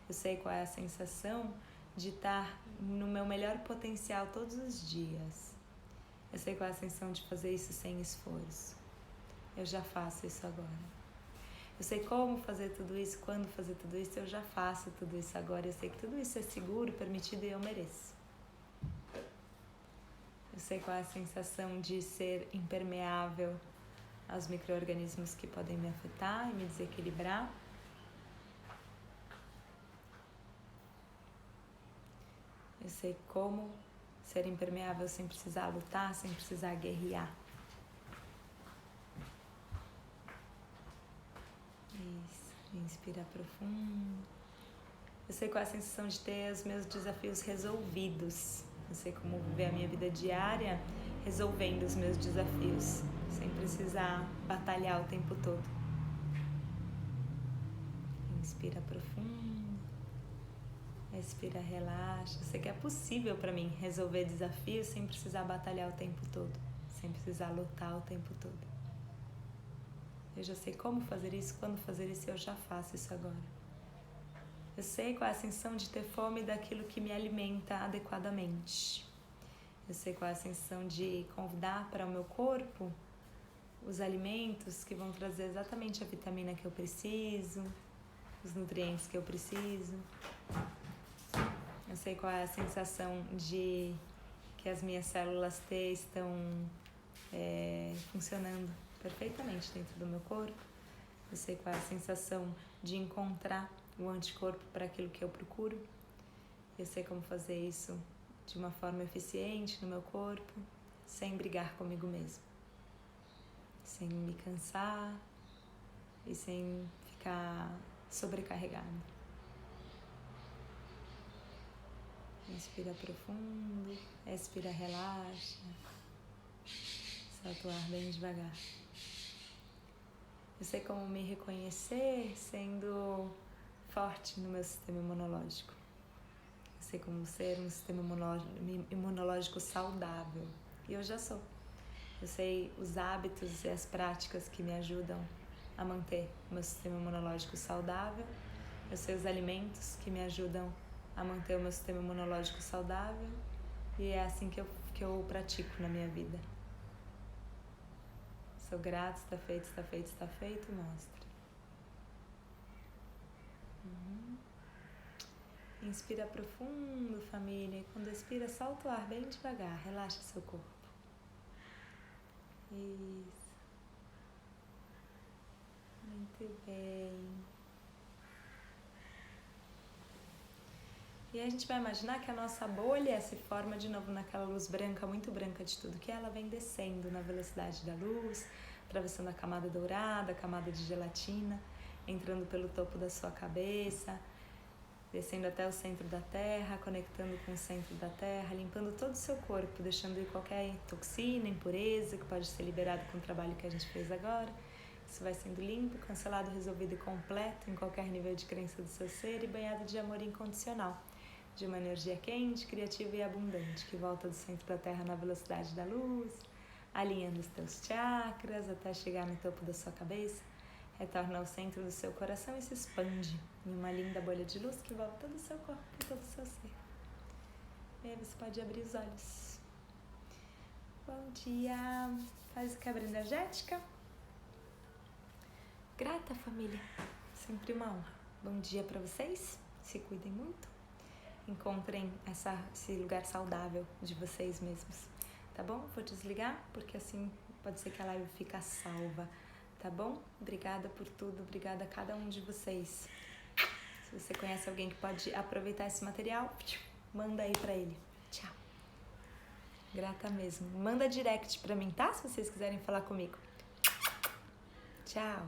Eu sei qual é a sensação de estar no meu melhor potencial todos os dias. Eu sei qual é a sensação de fazer isso sem esforço. Eu já faço isso agora. Eu sei como fazer tudo isso, quando fazer tudo isso, eu já faço tudo isso agora. Eu sei que tudo isso é seguro, permitido e eu mereço. Eu sei qual é a sensação de ser impermeável aos micro-organismos que podem me afetar e me desequilibrar. Eu sei como ser impermeável sem precisar lutar, sem precisar guerrear. Isso, inspira profundo. Eu sei qual é a sensação de ter os meus desafios resolvidos. Eu sei como viver a minha vida diária resolvendo os meus desafios, sem precisar batalhar o tempo todo. Inspira profundo. Expira, relaxa. Eu sei que é possível para mim resolver desafios sem precisar batalhar o tempo todo, sem precisar lutar o tempo todo. Eu já sei como fazer isso, quando fazer isso, eu já faço isso agora. Eu sei qual é a sensação de ter fome daquilo que me alimenta adequadamente. Eu sei qual é a sensação de convidar para o meu corpo os alimentos que vão trazer exatamente a vitamina que eu preciso, os nutrientes que eu preciso. Eu sei qual é a sensação de que as minhas células T estão funcionando perfeitamente dentro do meu corpo. Eu sei qual é a sensação de encontrar o anticorpo para aquilo que eu procuro. Eu sei como fazer isso de uma forma eficiente no meu corpo, sem brigar comigo mesmo, sem me cansar e sem ficar sobrecarregado. Inspira profundo, expira, relaxa, solta o ar bem devagar. Eu sei como me reconhecer sendo forte no meu sistema imunológico. Eu sei como ser um sistema imunológico saudável. E eu já sou. Eu sei os hábitos e as práticas que me ajudam a manter o meu sistema imunológico saudável. Eu sei os alimentos que me ajudam a manter o meu sistema imunológico saudável. E é assim que eu pratico na minha vida. Sou grata, está feito, está feito, está feito, mostra. Inspira profundo, família. E quando expira, solta o ar bem devagar. Relaxa seu corpo. Isso. Muito bem. E aí a gente vai imaginar que a nossa bolha se forma de novo naquela luz branca, muito branca de tudo, que ela vem descendo na velocidade da luz, atravessando a camada dourada, a camada de gelatina, entrando pelo topo da sua cabeça, descendo até o centro da Terra, conectando com o centro da Terra, limpando todo o seu corpo, deixando ir qualquer toxina, impureza que pode ser liberado com o trabalho que a gente fez agora. Isso vai sendo limpo, cancelado, resolvido e completo em qualquer nível de crença do seu ser e banhado de amor incondicional, de uma energia quente, criativa e abundante, que volta do centro da Terra na velocidade da luz, alinhando os teus chakras até chegar no topo da sua cabeça, retorna ao centro do seu coração e se expande em uma linda bolha de luz que volta todo o seu corpo e todo o seu ser. E aí você pode abrir os olhos. Bom dia! Faz quebra energética. Grata, família. Sempre uma honra. Bom dia para vocês. Se cuidem muito. Encontrem esse lugar saudável de vocês mesmos. Tá bom? Vou desligar, porque assim pode ser que a live fique salva. Tá bom? Obrigada por tudo. Obrigada a cada um de vocês. Se você conhece alguém que pode aproveitar esse material, manda aí pra ele. Tchau. Grata mesmo. Manda direct pra mim, tá? Se vocês quiserem falar comigo. Tchau.